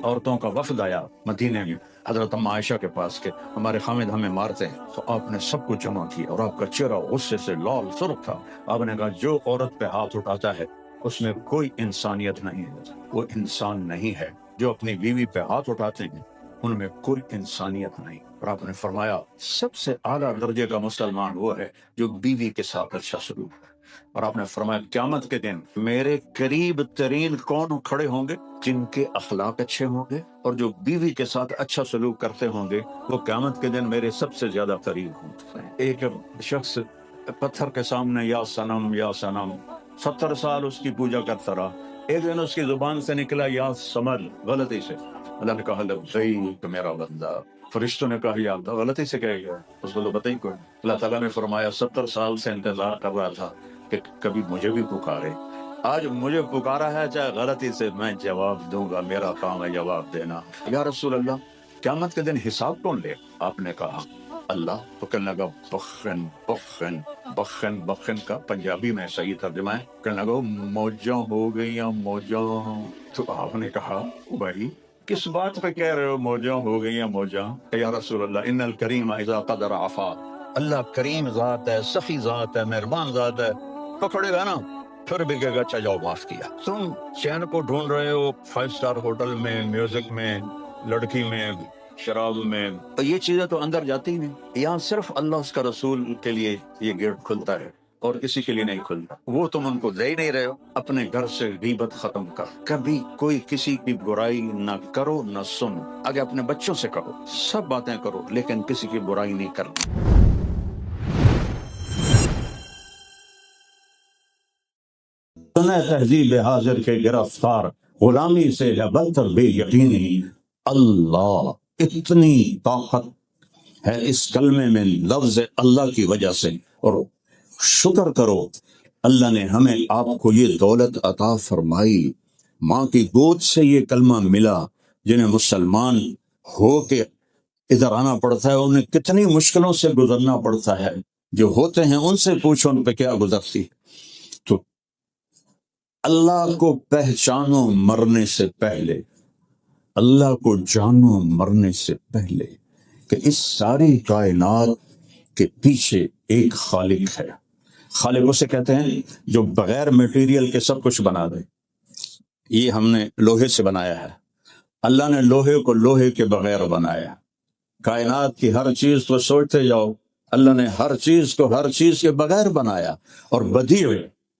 عورتوں کا وفد آیا مدینے میں حضرت اما عائشہ کے پاس کہ ہمارے خامد ہمیں مارتے ہیں، تو آپ نے سب کو جمع کیا اور آپ کا چہرہ غصے سے لال سرخ تھا۔ آپ نے کہا جو عورت پہ ہاتھ اٹھاتا ہے اس میں کوئی انسانیت نہیں ہے، وہ انسان نہیں ہے۔ جو اپنی بیوی پہ ہاتھ اٹھاتے ہیں ان میں کوئی انسانیت نہیں۔ اور آپ نے فرمایا سب سے اعلیٰ درجے کا مسلمان وہ ہے جو بیوی کے ساتھ اچھا سلوک ہے۔ اور آپ نے فرمایا قیامت کے دن میرے قریب ترین کون کھڑے ہوں گے؟ جن کے اخلاق اچھے ہوں گے اور جو بیوی کے ساتھ اچھا سلوک کرتے ہوں گے، وہ قیامت کے دن میرے سب سے زیادہ قریب ہوں گے۔ ایک شخص پتھر کے سامنے یا صنم یا صنم 70 سال اس کی پوجا کرتا رہا، ایک دن اس کی زبان سے نکلا یا سمر، غلطی سے۔ اللہ نے کہا لبیک میرا بندہ۔ فرشتوں نے کہا یا اللہ غلطی سے کہے گیا، اس کو تو پتہ ہی کوئی۔ اللہ تعالیٰ نے فرمایا 70 سال سے انتظار کر رہا تھا کہ کبھی مجھے بھی پکارے، آج مجھے پکارا ہے، چاہے غلطی سے میں جواب دوں گا، میرا کام ہے جواب دینا۔ یا رسول اللہ قیامت کے دن حساب کون لے؟ آپ نے کہا اللہ۔ تو کہنے لگا بخن بخن بخن بخن کا پنجابی میں صحیح ترجمہ ہے، کہنے لگا موجاں ہو گئیاں موجاں۔ تو آپ نے کہا بھائی کس بات پہ کہہ رہے ہو موجاں ہو گئیاں موجاں؟ یا رسول اللہ ان الکریم اذا قدر عفا، اللہ کریم ذات ہے، سخی ذات ہے، مہربان ذات ہے، پکڑے گا نا پھر بھی کہے گا اچھا جاؤ معاف کیا۔ تم چین کو ڈھونڈ رہے ہو 5 اسٹار ہوٹل میں، میوزک میں، لڑکی میں، شراب میں، یہ چیزیں تو اندر جاتی ہی نہیں۔ یہاں صرف اللہ اس کا رسول کے لیے یہ گیٹ کھلتا ہے اور کسی کے لیے نہیں کھلتا۔ وہ تم ان کو دے ہی نہیں رہے ہو۔ اپنے گھر سے غیبت ختم کر، کبھی کوئی کسی کی برائی نہ کرو نہ سنو۔ آگے اپنے بچوں سے کہو سب باتیں کرو لیکن کسی کی برائی نہیں کرنی۔ تہذیب حاضر کے گرفتار، غلامی سے ہے بدتر بے یقینی۔ اللہ، اتنی طاقت ہے اس کلمے میں لفظ اللہ کی وجہ سے، اور شکر کرو اللہ نے ہمیں آپ کو یہ دولت عطا فرمائی، ماں کی گود سے یہ کلمہ ملا۔ جنہیں مسلمان ہو کے ادھر آنا پڑتا ہے انہیں کتنی مشکلوں سے گزرنا پڑتا ہے، جو ہوتے ہیں ان سے پوچھو ان پہ کیا گزرتی۔ تو اللہ کو پہچانو مرنے سے پہلے، اللہ کو جانو مرنے سے پہلے کہ اس ساری کائنات کے پیچھے ایک خالق ہے۔ خالق اسے کہتے ہیں جو بغیر میٹیریل کے سب کچھ بنا دے۔ یہ ہم نے لوہے سے بنایا ہے، اللہ نے لوہے کو لوہے کے بغیر بنایا۔ کائنات کی ہر چیز کو سوچتے جاؤ، اللہ نے ہر چیز کو ہر چیز کے بغیر بنایا، اور بدیع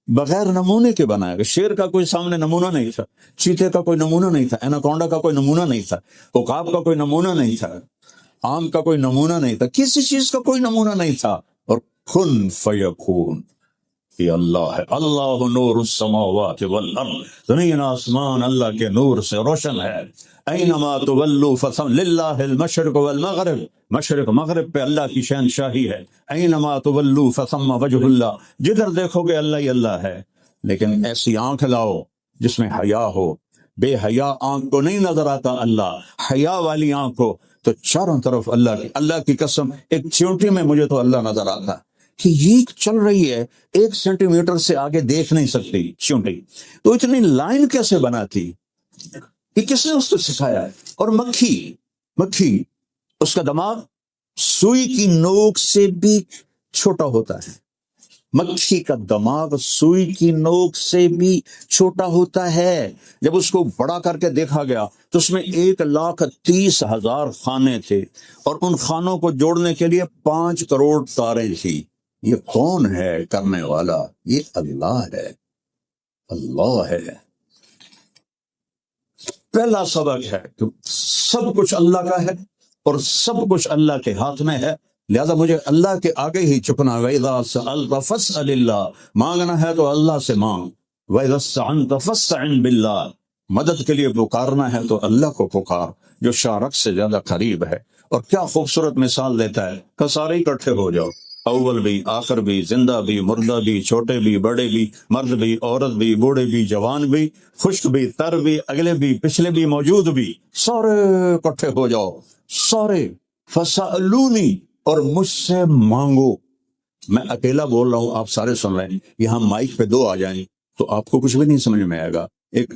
بغیر نمونے کے بنایا۔ شیر کا کوئی سامنے نمونہ نہیں تھا، چیتے کا کوئی نمونہ نہیں تھا، ایناکونڈا کا کوئی نمونہ نہیں تھا، عقاب کا کوئی نمونہ نہیں تھا، آم کا کوئی نمونہ نہیں تھا، کسی چیز کا کوئی نمونہ نہیں تھا، اور کن فیکون یہ اللہ ہے۔ اللہ نور السماوات والارض، زمین آسمان اللہ کے نور سے روشن ہے۔ اینما تولوا فثم للہ المشرق والمغرب، مشرق مغرب پہ اللہ کی شہنشاہی ہے۔ اینما تولوا فثم وجہ اللہ، جدھر دیکھو گے اللہ ہی اللہ ہے۔ لیکن ایسی آنکھ لاؤ جس میں حیا ہو، بے حیا آنکھ کو نہیں نظر آتا اللہ، حیا والی آنکھ ہو تو چاروں طرف اللہ کی قسم ایک چیونٹی میں مجھے تو اللہ نظر آتا کہ یہ چل رہی ہے 1 سینٹی میٹر سے آگے دیکھ نہیں سکتی چیونٹی، تو اتنی لائن کیسے بناتی؟ یہ کس نے اس کو سکھایا ہے؟ اور مکھی اس کا دماغ سوئی کی نوک سے بھی چھوٹا ہوتا ہے، مکھی کا دماغ سوئی کی نوک سے بھی چھوٹا ہوتا ہے۔ جب اس کو بڑا کر کے دیکھا گیا تو اس میں 1,30,000 خانے تھے، اور ان خانوں کو جوڑنے کے لیے 5 کروڑ تاریں تھی۔ یہ کون ہے کرنے والا؟ یہ اللہ ہے، اللہ ہے۔ پہلا سبق ہے کہ سب کچھ اللہ کا ہے اور سب کچھ اللہ کے ہاتھ میں ہے، لہذا مجھے اللہ کے آگے ہی چکنا۔ وَإِذَا سَأَلْتَ فَاسْأَلِ اللَّهَ، مانگنا ہے تو اللہ سے مانگ۔ وَإِذَا اسْتَعَنْتَ فَاسْتَعِنْ بِاللَّهِ، مدد کے لیے پکارنا ہے تو اللہ کو پکار جو شارک سے زیادہ قریب ہے۔ اور کیا خوبصورت مثال دیتا ہے کہ سارے اکٹھے ہو جاؤ، اول بھی آخر بھی، زندہ بھی مردہ بھی، چھوٹے بھی بڑے بھی، مرد بھی عورت بھی، بوڑھے بھی جوان بھی، خشک بھی تر بھی، اگلے بھی پچھلے بھی موجود بھی، سارے اکٹھے ہو جاؤ، سارے فَسَأَلُونِي، اور مجھ سے مانگو۔ میں اکیلا بول رہا ہوں، آپ سارے سن رہے ہیں، یہاں مائک پہ 2 آ جائیں تو آپ کو کچھ بھی نہیں سمجھ میں آئے گا۔ ایک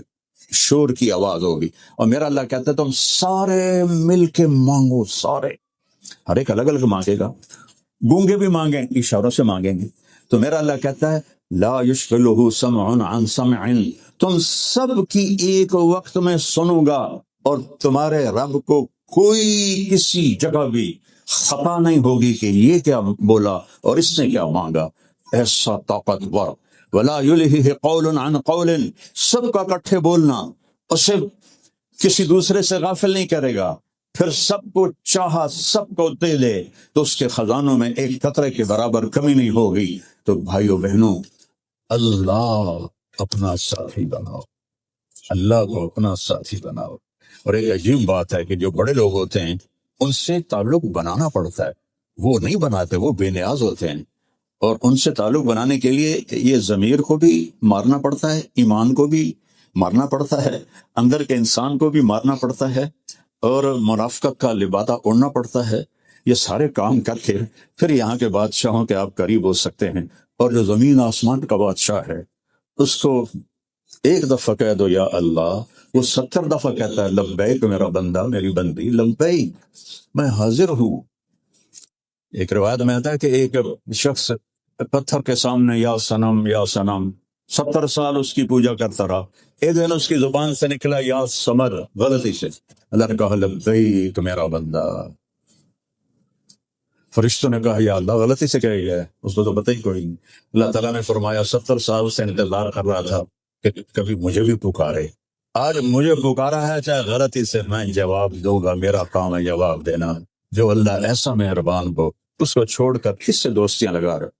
شور کی آواز ہوگی، اور میرا اللہ کہتا ہے تم سارے مل کے مانگو، سارے، ہر ایک الگ الگ مانگے گا، گونگے بھی مانگیں، اشاروں سے مانگیں گے، تو میرا اللہ کہتا ہے لا یشغلہ سمع عن سمع، تم سب کی ایک وقت میں سنوں گا، اور تمہارے رب کو کوئی کسی جگہ بھی خطا نہیں ہوگی کہ یہ کیا بولا اور اس نے کیا مانگا، ایسا طاقتور، ولا یلہہ قول عن قول، سب کا اکٹھے بولنا، اسے کسی دوسرے سے غافل نہیں کرے گا، پھر سب کو چاہا سب کو دے دے تو اس کے خزانوں میں ایک قطرے کے برابر کمی نہیں ہوگی۔ تو بھائیو بہنوں، اللہ اپنا ساتھی بناؤ، اللہ کو اپنا ساتھی بناؤ۔ اور ایک عجیب بات ہے کہ جو بڑے لوگ ہوتے ہیں ان سے تعلق بنانا پڑتا ہے، وہ نہیں بناتے، وہ بے نیاز ہوتے ہیں، اور ان سے تعلق بنانے کے لیے یہ ضمیر کو بھی مارنا پڑتا ہے، ایمان کو بھی مارنا پڑتا ہے، اندر کے انسان کو بھی مارنا پڑتا ہے، اور منافقت کا لبادہ اڑنا پڑتا ہے۔ یہ سارے کام کر کے پھر یہاں کے بادشاہوں کے آپ قریب ہو سکتے ہیں، اور جو زمین آسمان کا بادشاہ ہے اس کو ایک دفعہ کہہ دو یا اللہ، وہ 70 دفعہ کہتا ہے لبیک میرا بندہ، میری بندی، لبیک، میں حاضر ہوں۔ ایک روایت میں آتا ہے کہ ایک شخص پتھر کے سامنے یا صنم یا صنم 70 سال اس کی پوجا کرتا رہا، ایک دن اس کی زبان سے نکلا یا سمر، غلطی سے، اللہ نے کہا لبیک میرا بندہ، فرشتوں نے کہا یا اللہ غلطی سے کہہ گیا ہے، اس کو تو پتہ ہی کوئی نہیں۔ اللہ تعالیٰ نے فرمایا 70 سال سے انتظار کر رہا تھا کہ کبھی مجھے بھی پکارے، آج مجھے پکارا ہے، چاہے غلطی سے، میں جواب دوں گا، میرا کام ہے جواب دینا۔ جو اللہ ایسا مہربان ہو اس کو چھوڑ کر کس سے دوستیاں لگا رہے؟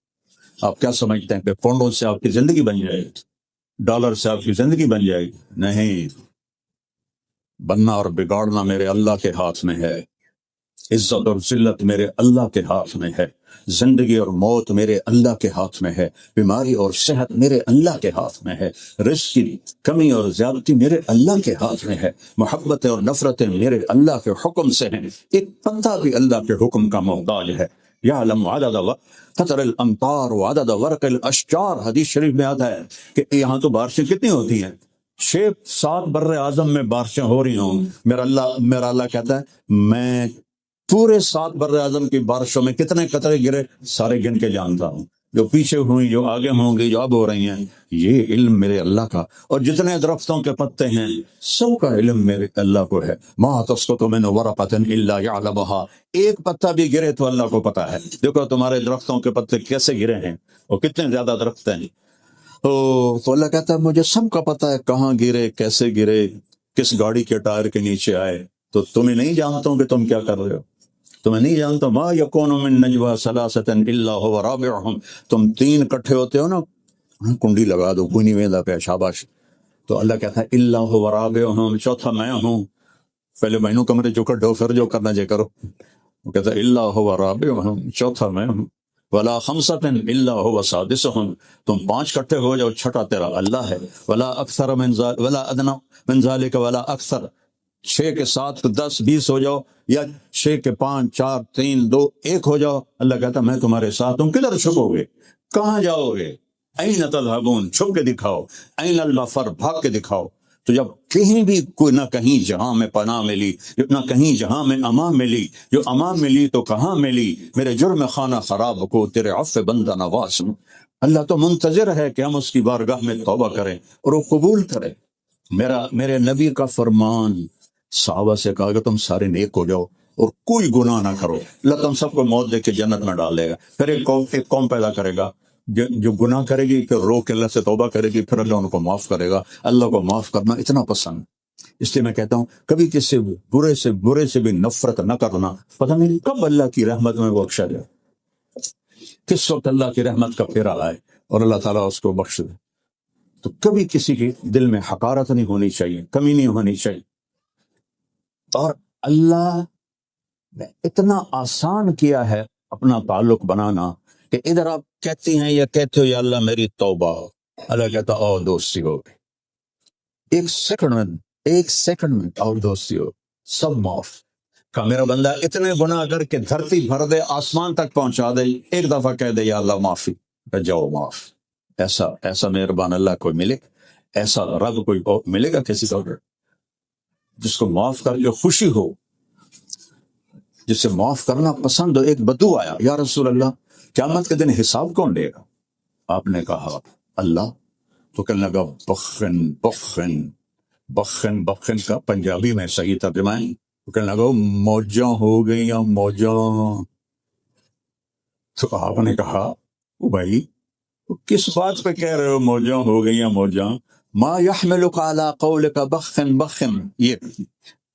آپ کیا سمجھتے ہیں کہ پونڈوں سے آپ کی زندگی بن جائے گی، ڈالر سے آپ کی زندگی بن جائے گی؟ نہیں، بننا اور بگاڑنا میرے اللہ کے ہاتھ میں ہے، عزت اور ذلت میرے اللہ کے ہاتھ میں ہے، زندگی اور موت میرے اللہ کے ہاتھ میں ہے، بیماری اور صحت میرے اللہ کے ہاتھ میں ہے، رزق کی کمی اور زیادتی میرے اللہ کے ہاتھ میں ہے، محبتیں اور نفرتیں میرے اللہ کے حکم سے ہیں، ایک پتا بھی اللہ کے حکم کا محتاج ہے۔ یعلم عدد قطر الامطار وعدد ورق الاشجار، حدیث شریف میں آتا ہے کہ یہاں تو بارشیں کتنی ہوتی ہیں، 6-7 بر اعظم میں بارشیں ہو رہی ہوں، میرا اللہ کہتا ہے میں پورے 7 بر اعظم کی بارشوں میں کتنے قطرے گرے سارے گن کے جانتا ہوں، جو پیچھے ہوئی، جو آگے ہوں گی، جو اب ہو رہی ہیں، یہ علم میرے اللہ کا۔ اور جتنے درختوں کے پتے ہیں سب کا علم میرے اللہ کو ہے۔ ما تسقط من ورقۃ الا يعلمها، ایک پتا بھی گرے تو اللہ کو پتا ہے۔ دیکھو تمہارے درختوں کے پتے کیسے گرے ہیں اور کتنے زیادہ درخت ہیں، تو اللہ کہتا ہے مجھے سب کا پتا ہے، کہاں گرے، کیسے گرے، کس گاڑی کے ٹائر کے نیچے آئے، تو تمہیں نہیں جانتا ہوں کہ تم کیا کر رہے ہو، تمہیں نہیں جانتا۔ ما یکون من نجوى ثلاثة الا هو رابعهم، تم 3 اکٹھے ہوتے ہو نا، کنڈی لگا دو، کوئی نہیں ویندا پہ، شاباش، تو اللہ کہتا ہے الا هو رابعهم، چوتھا میں ہوں، پہلے مینوں کمرے جو کڈو پھر جو کرنا جے کرو، وہ کہتا ہے الا هو رابعهم، چوتھا میں ہوں، ولا خمسة الا هو سادسهم، تم 5 اکٹھے ہو جاؤ، چھٹا تیرا اللہ ہے، ولا اکثر من ذلك ولا ادنى من ذلك ولا اکثر، 6 کے 7 10 20 ہو جاؤ، یا 6 کے 5 4 3 2 1 ہو جاؤ، اللہ کہتا میں تمہارے ساتھ ہوں۔ کدھر چھپو گے، کہاں جاؤ گے؟ این تذهبون، چھپ کے دکھاؤ، این المفر، بھاگ کے دکھاؤ۔ تو جب کہیں بھی کوئی نہ کہیں جہاں میں پناہ ملی، نہ کہیں جہاں میں امان ملی، جو امان ملی تو کہاں ملی، میرے جرم خانہ خراب کو تیرے عفو بندہ نواز ہوں۔ اللہ تو منتظر ہے کہ ہم اس کی بارگاہ میں توبہ کریں اور وہ قبول کرے۔ میرے نبی کا فرمان، صحابہ سے کہا کہ تم سارے نیک ہو جاؤ اور کوئی گناہ نہ کرو، اللہ تم سب کو موت دے کے جنت میں ڈال دے گا۔ پھر ایک قوم پیدا کرے گا جو گناہ کرے گی، پھر رو کے اللہ سے توبہ کرے گی، پھر اللہ ان کو معاف کرے گا۔ اللہ کو معاف کرنا اتنا پسند، اس لیے میں کہتا ہوں کبھی کسی برے سے بھی نفرت نہ کرنا، پتہ نہیں کب اللہ کی رحمت میں بخشا جائے، کس وقت اللہ کی رحمت کا پھیرا آئے اور اللہ تعالیٰ اس کو بخش دے۔ تو کبھی کسی کے دل میں حقارت نہیں ہونی چاہیے، کمی نہیں ہونی چاہیے۔ اور اللہ نے اتنا آسان کیا ہے اپنا تعلق بنانا کہ ادھر آپ کہتی ہیں یا کہتے ہو یا اللہ میری توبہ، اللہ کہتا او دوستی ہو گئی، ایک سیکنڈ میں اور دوستی ہو، سب معاف۔ کہ میرا بندہ اتنے گناہ کر کے دھرتی بھر دے، آسمان تک پہنچا دے، ایک دفعہ کہہ دے یا اللہ معافی، کہ جاؤ معاف۔ ایسا مہربان اللہ کو ملے، ایسا رب کوئی ملے گا کسی کو جس کو معاف کر کے خوشی ہو، جسے معاف کرنا پسند ہو؟ ایک بدو آیا، یا رسول اللہ قیامت کے دن حساب کون لے گا؟ آپ نے کہا اللہ۔ تو کہنے لگا بخن بخن بخن بخن کا پنجابی میں صحیح ترجمہ ہے، تو کہنے لگا موجاں ہو گئی موجاں۔ تو آپ نے کہا او بھائی کس بات پہ کہہ رہے ہو موجاں ہو گئی موجاں؟ ما یحملک علی قولک بخن بخن،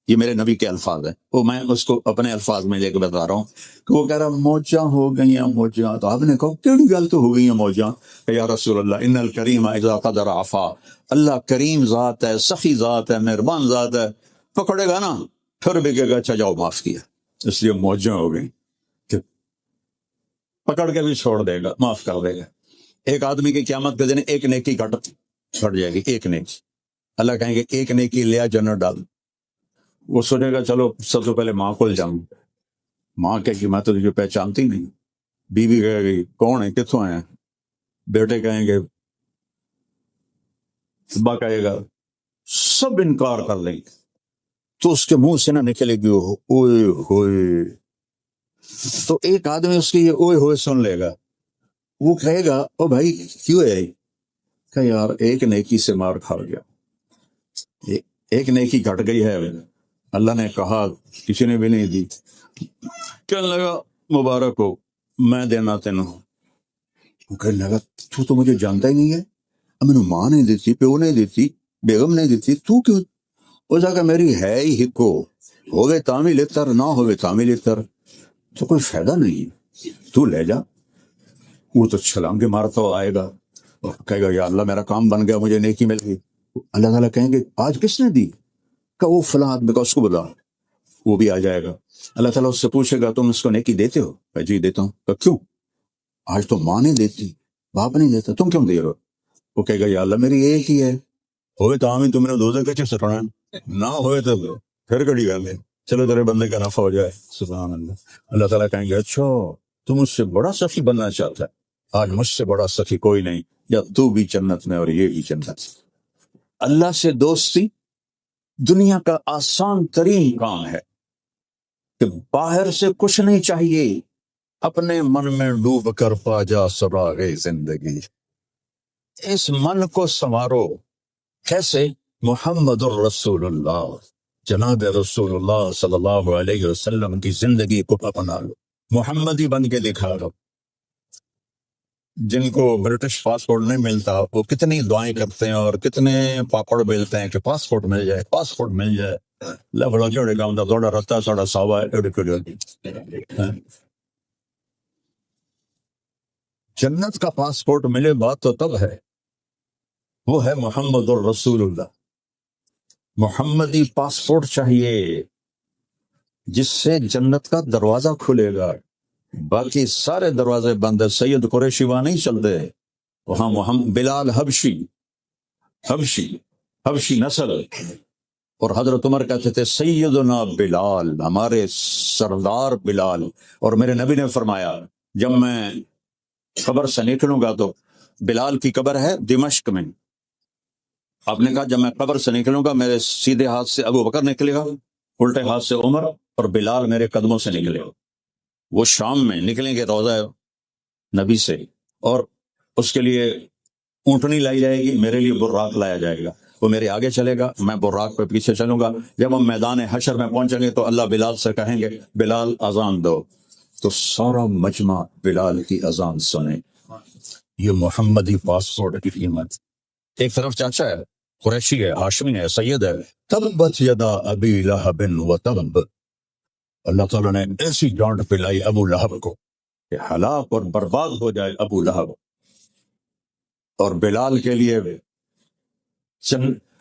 یہ میرے نبی کے الفاظ ہیں، وہ میں اس کو اپنے الفاظ میں لے کے بتا رہا ہوں کہ وہ کہہ رہا موجاں ہو گئی موجاں۔ تو آپ نے کہا کیڑی گل تو ہو گئی موجاں؟ کہ یا رسول اللہ ان الکریم اذا قدر عفا، اللہ کریم ذات ہے، سخی ذات ہے، مہربان ذات ہے، پکڑے گا نا پھر بھی کہے گا اچھا جاؤ معاف کیا، اس لیے موجاں ہو گئی، کہ پکڑ کے بھی چھوڑ دے گا، معاف کر دے گا۔ ایک آدمی کی قیامت کے دن ایک نیکی گھٹ جائے گی، ایک نیکی، اللہ کہیں گے ایک نیکی لیا جنت ڈال۔ وہ سوچے گا چلو سب سے پہلے ماں کو جاؤں، ماں کہے گی میں تو تجھے پہچانتی نہیں، بیوی کہے گی کون ہے کتوں ہے، بیٹے کہیں گے، ابا کہے گا، سب انکار کر لیں گے، تو اس کے منہ سے نہ نکلے گی اوئے ہوئے۔ تو ایک آدمی اس کی یہ اوئے ہوئے سن لے گا، وہ کہے گا او بھائی کیوں ہے؟ کہ یار ایک نیکی سے مار کھا گیا، ایک نیکی گھٹ گئی ہے، اللہ نے کہا کسی نے بھی نہیں دی۔ کہنے لگا مبارک ہو میں دینا تینوں۔ وہ کہنے لگا تو مجھے جانتا ہی نہیں ہے، مینو ماں نہیں دیتی، پیو نہیں دیتی، بیگم نہیں دیتی، تو کیوں؟ وہ جا کہ میری ہے ہی ہکو، ہوئے تامی لتر نہ ہوئے تامی لتر، تو کوئی فائدہ نہیں، تو لے جا۔ وہ تو چھلانگے مارتا ہوا آئے گا اور کہے گا یا اللہ میرا کام بن گیا، مجھے نیکی مل گئی۔ اللہ تعالیٰ کہیں گے آج کس نے دی؟ کہ وہ فلاں آدمی کا، اس کو بلا، وہ بھی آ جائے گا۔ اللہ تعالیٰ اس سے پوچھے گا تم اس کو نیکی دیتے ہو؟ کہ جی دیتا ہوں۔ کہ کیوں؟ آج تو ماں نہیں دیتی، باپ نہیں دیتا، تم کیوں دے رہے ہو؟ وہ کہے گا یا اللہ میری ایک ہی ہے، ہوئے تو آمین تم نے دوزے کے چیز سٹھانا، نہ ہوئے تو پھر کڑی گل ہے، چلو تیرے بندے کا نفع ہو جائے۔ سبحان اللہ۔ اللہ تعالیٰ کہیں گے اچھا تم مجھ سے بڑا سخی بننا چاہتا ہے، آج مجھ سے بڑا سخی کوئی نہیں، یا تو بھی جنت میں اور یہ بھی جنت۔ اللہ سے دوستی دنیا کا آسان ترین کام ہے کہ باہر سے کچھ نہیں چاہیے، اپنے من میں ڈوب کر پا جا سراغ زندگی، اس من کو سنوارو۔ کیسے؟ محمد الرسول اللہ، جناب رسول اللہ صلی اللہ علیہ وسلم کی زندگی کو اپنا لو، محمدی بن کے دکھا دو۔ جن کو برٹش پاسپورٹ نہیں ملتا وہ کتنی دعائیں کرتے ہیں اور کتنے پاپڑ بیلتے ہیں کہ پاسپورٹ مل جائے، پاسپورٹ مل جائے۔ بڑا جوڑے گا تھوڑا رتا ساڑا ساوا ہے۔ جنت کا پاسپورٹ ملے بات تو تب ہے، وہ ہے محمد الرسول اللہ۔ محمدی پاسپورٹ چاہیے جس سے جنت کا دروازہ کھلے گا، باقی سارے دروازے بند ہے۔ سید قریشی وہاں نہیں چلتے، وہاں محمد بلال حبشی نسل، اور حضرت عمر کہتے تھے سیدنا بلال، ہمارے سردار بلال۔ اور میرے نبی نے فرمایا جب میں قبر سے نکلوں گا تو بلال کی قبر ہے دمشق میں، آپ نے کہا جب میں قبر سے نکلوں گا میرے سیدھے ہاتھ سے ابو بکر نکلے گا، الٹے ہاتھ سے عمر، اور بلال میرے قدموں سے نکلے گا۔ وہ شام میں نکلیں گے روضہ نبی سے، اور اس کے لیے اونٹنی لائی جائے گی، میرے لیے براق لایا جائے گا، وہ میرے آگے چلے گا، میں براق پہ پیچھے چلوں گا۔ جب ہم میدان حشر میں پہنچیں گے تو اللہ بلال سے کہیں گے بلال اذان دو، تو سارا مجمع بلال کی اذان سنے۔ یہ محمدی پاسپورٹ کی قیمت۔ ایک طرف چاچا ہے، قریشی ہے، ہاشمی ہے، سید ہے، تبت یدا ابی لہب وتب، اللہ تعالیٰ نے ایسی ڈانٹ پلائی ابو لہب کو کہ ہلاک اور برباد ہو جائے ابو لہب۔ اور بلال کے لیے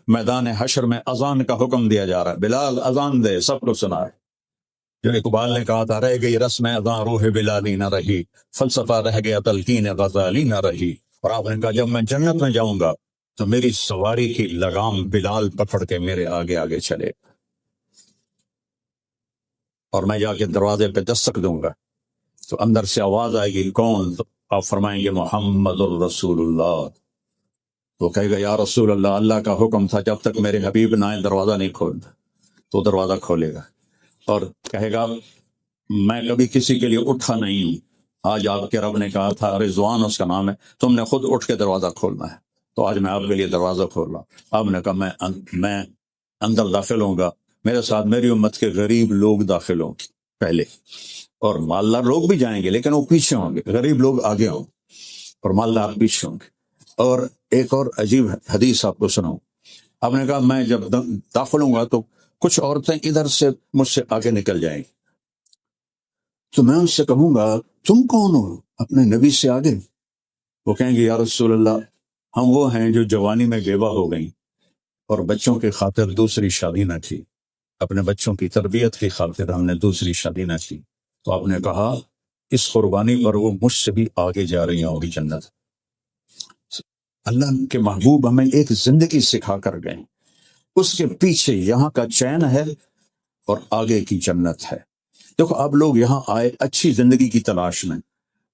میدان حشر میں اذان کا حکم دیا جا رہا ہے، بلال اذان دے، سب کو سنا ہے۔ جو اقبال نے کہا تھا رہ گئی رسم اذان روح بلالی نہ رہی، فلسفہ رہ گیا تلقین غزالی نہ رہی۔ اور آپ نے کہا جب میں جنت میں جاؤں گا تو میری سواری کی لگام بلال پکڑ کے میرے آگے آگے چلے، اور میں جا کے دروازے پہ دستک دوں گا تو اندر سے آواز آئے گی کون؟ تو آپ فرمائیں گے محمد الرسول اللہ۔ تو کہے گا یا رسول اللہ، اللہ کا حکم تھا جب تک میرے حبیب نہ آئے دروازہ نہیں کھولنا. تو دروازہ کھولے گا اور کہے گا میں کبھی کسی کے لیے اٹھا نہیں ہوں، آج آپ کے رب نے کہا تھا، رضوان اس کا نام ہے، تم نے خود اٹھ کے دروازہ کھولنا ہے، تو آج میں آپ کے لیے دروازہ کھول رہا ہوں. آپ نے کہا میں اندر داخل ہوں گا، میرے ساتھ میری امت کے غریب لوگ داخل ہوں گے پہلے، اور مالدار لوگ بھی جائیں گے لیکن وہ پیچھے ہوں گے، غریب لوگ آگے ہوں اور مالدار پیچھے ہوں گے. اور ایک اور عجیب حدیث آپ کو سناؤں. آپ نے کہا میں جب داخل ہوں گا تو کچھ عورتیں ادھر سے مجھ سے آگے نکل جائیں گی، تو میں ان سے کہوں گا تم کون ہو اپنے نبی سے آگے؟ وہ کہیں گے یا رسول اللہ، ہم وہ ہیں جو جوانی میں بیوہ ہو گئیں اور بچوں کی خاطر دوسری شادی نہ کی، اپنے بچوں کی تربیت کی خاطر ہم نے دوسری شادی نہ کی. تو آپ نے کہا اس قربانی پر وہ مجھ سے بھی آگے جا رہی ہوں گی جنت. اللہ کے محبوب ہمیں ایک زندگی سکھا کر گئے، اس کے پیچھے یہاں کا چین ہے اور آگے کی جنت ہے. دیکھو آپ لوگ یہاں آئے اچھی زندگی کی تلاش میں،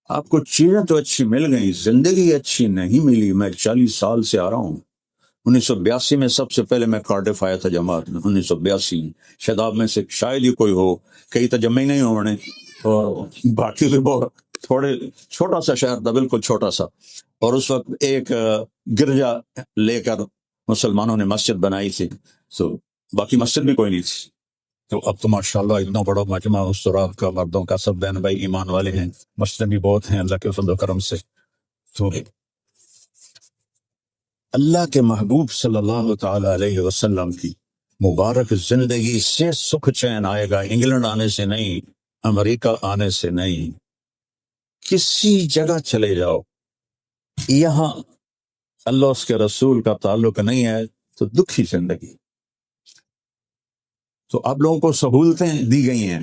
آپ کو چیزیں تو اچھی مل گئیں، زندگی اچھی نہیں ملی. میں 40 سال سے آ رہا ہوں. 1982 میں سب سے پہلے میں کارڈف آیا تھا جماعت میں، 1982. شاداب میں سے شاید ہی کوئی ہو، کئی تجمع نہیں ہونے، اور باقی بھی بہت تھوڑے، چھوٹا سا شہر تھا، بالکل چھوٹا سا. اور اس وقت ایک گرجا لے کر مسلمانوں نے مسجد بنائی تھی، تو باقی مسجد بھی کوئی نہیں تھی. تو اب تو ماشاءاللہ اتنا بڑا مجمع استراد کا، مردوں کا، سب بہن بھائی ایمان والے ہیں، مسجد بھی بہت ہیں اللہ کے فضل و کرم سے. تو اللہ کے محبوب صلی اللہ تعالی علیہ وسلم کی مبارک زندگی سے سکھ چین آئے گا، انگلینڈ آنے سے نہیں، امریکہ آنے سے نہیں. کسی جگہ چلے جاؤ، یہاں اللہ اس کے رسول کا تعلق نہیں ہے تو دکھی زندگی. تو آپ لوگوں کو سہولتیں دی گئی ہیں،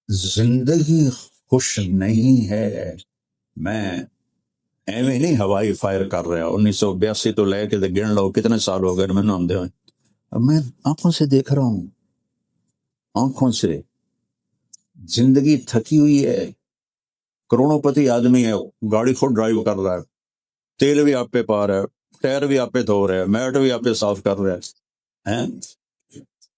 زندگی خوش نہیں ہے. میں ایویں نہیں ہوائی فائر کر رہا. 1982 تو لے کے گن لو کتنے سال ہو گئے میں نام دے. اب میں آنکھوں سے دیکھ رہا ہوں، آنکھوں سے زندگی تھکی ہوئی ہے. کروڑوں پتی آدمی ہے، گاڑی خود ڈرائیو کر رہا ہے، تیل بھی آپ پہ پا رہا ہے، ٹائر بھی آپ پہ دھو رہا ہے، میٹ بھی آپ پہ صاف کر رہا ہے.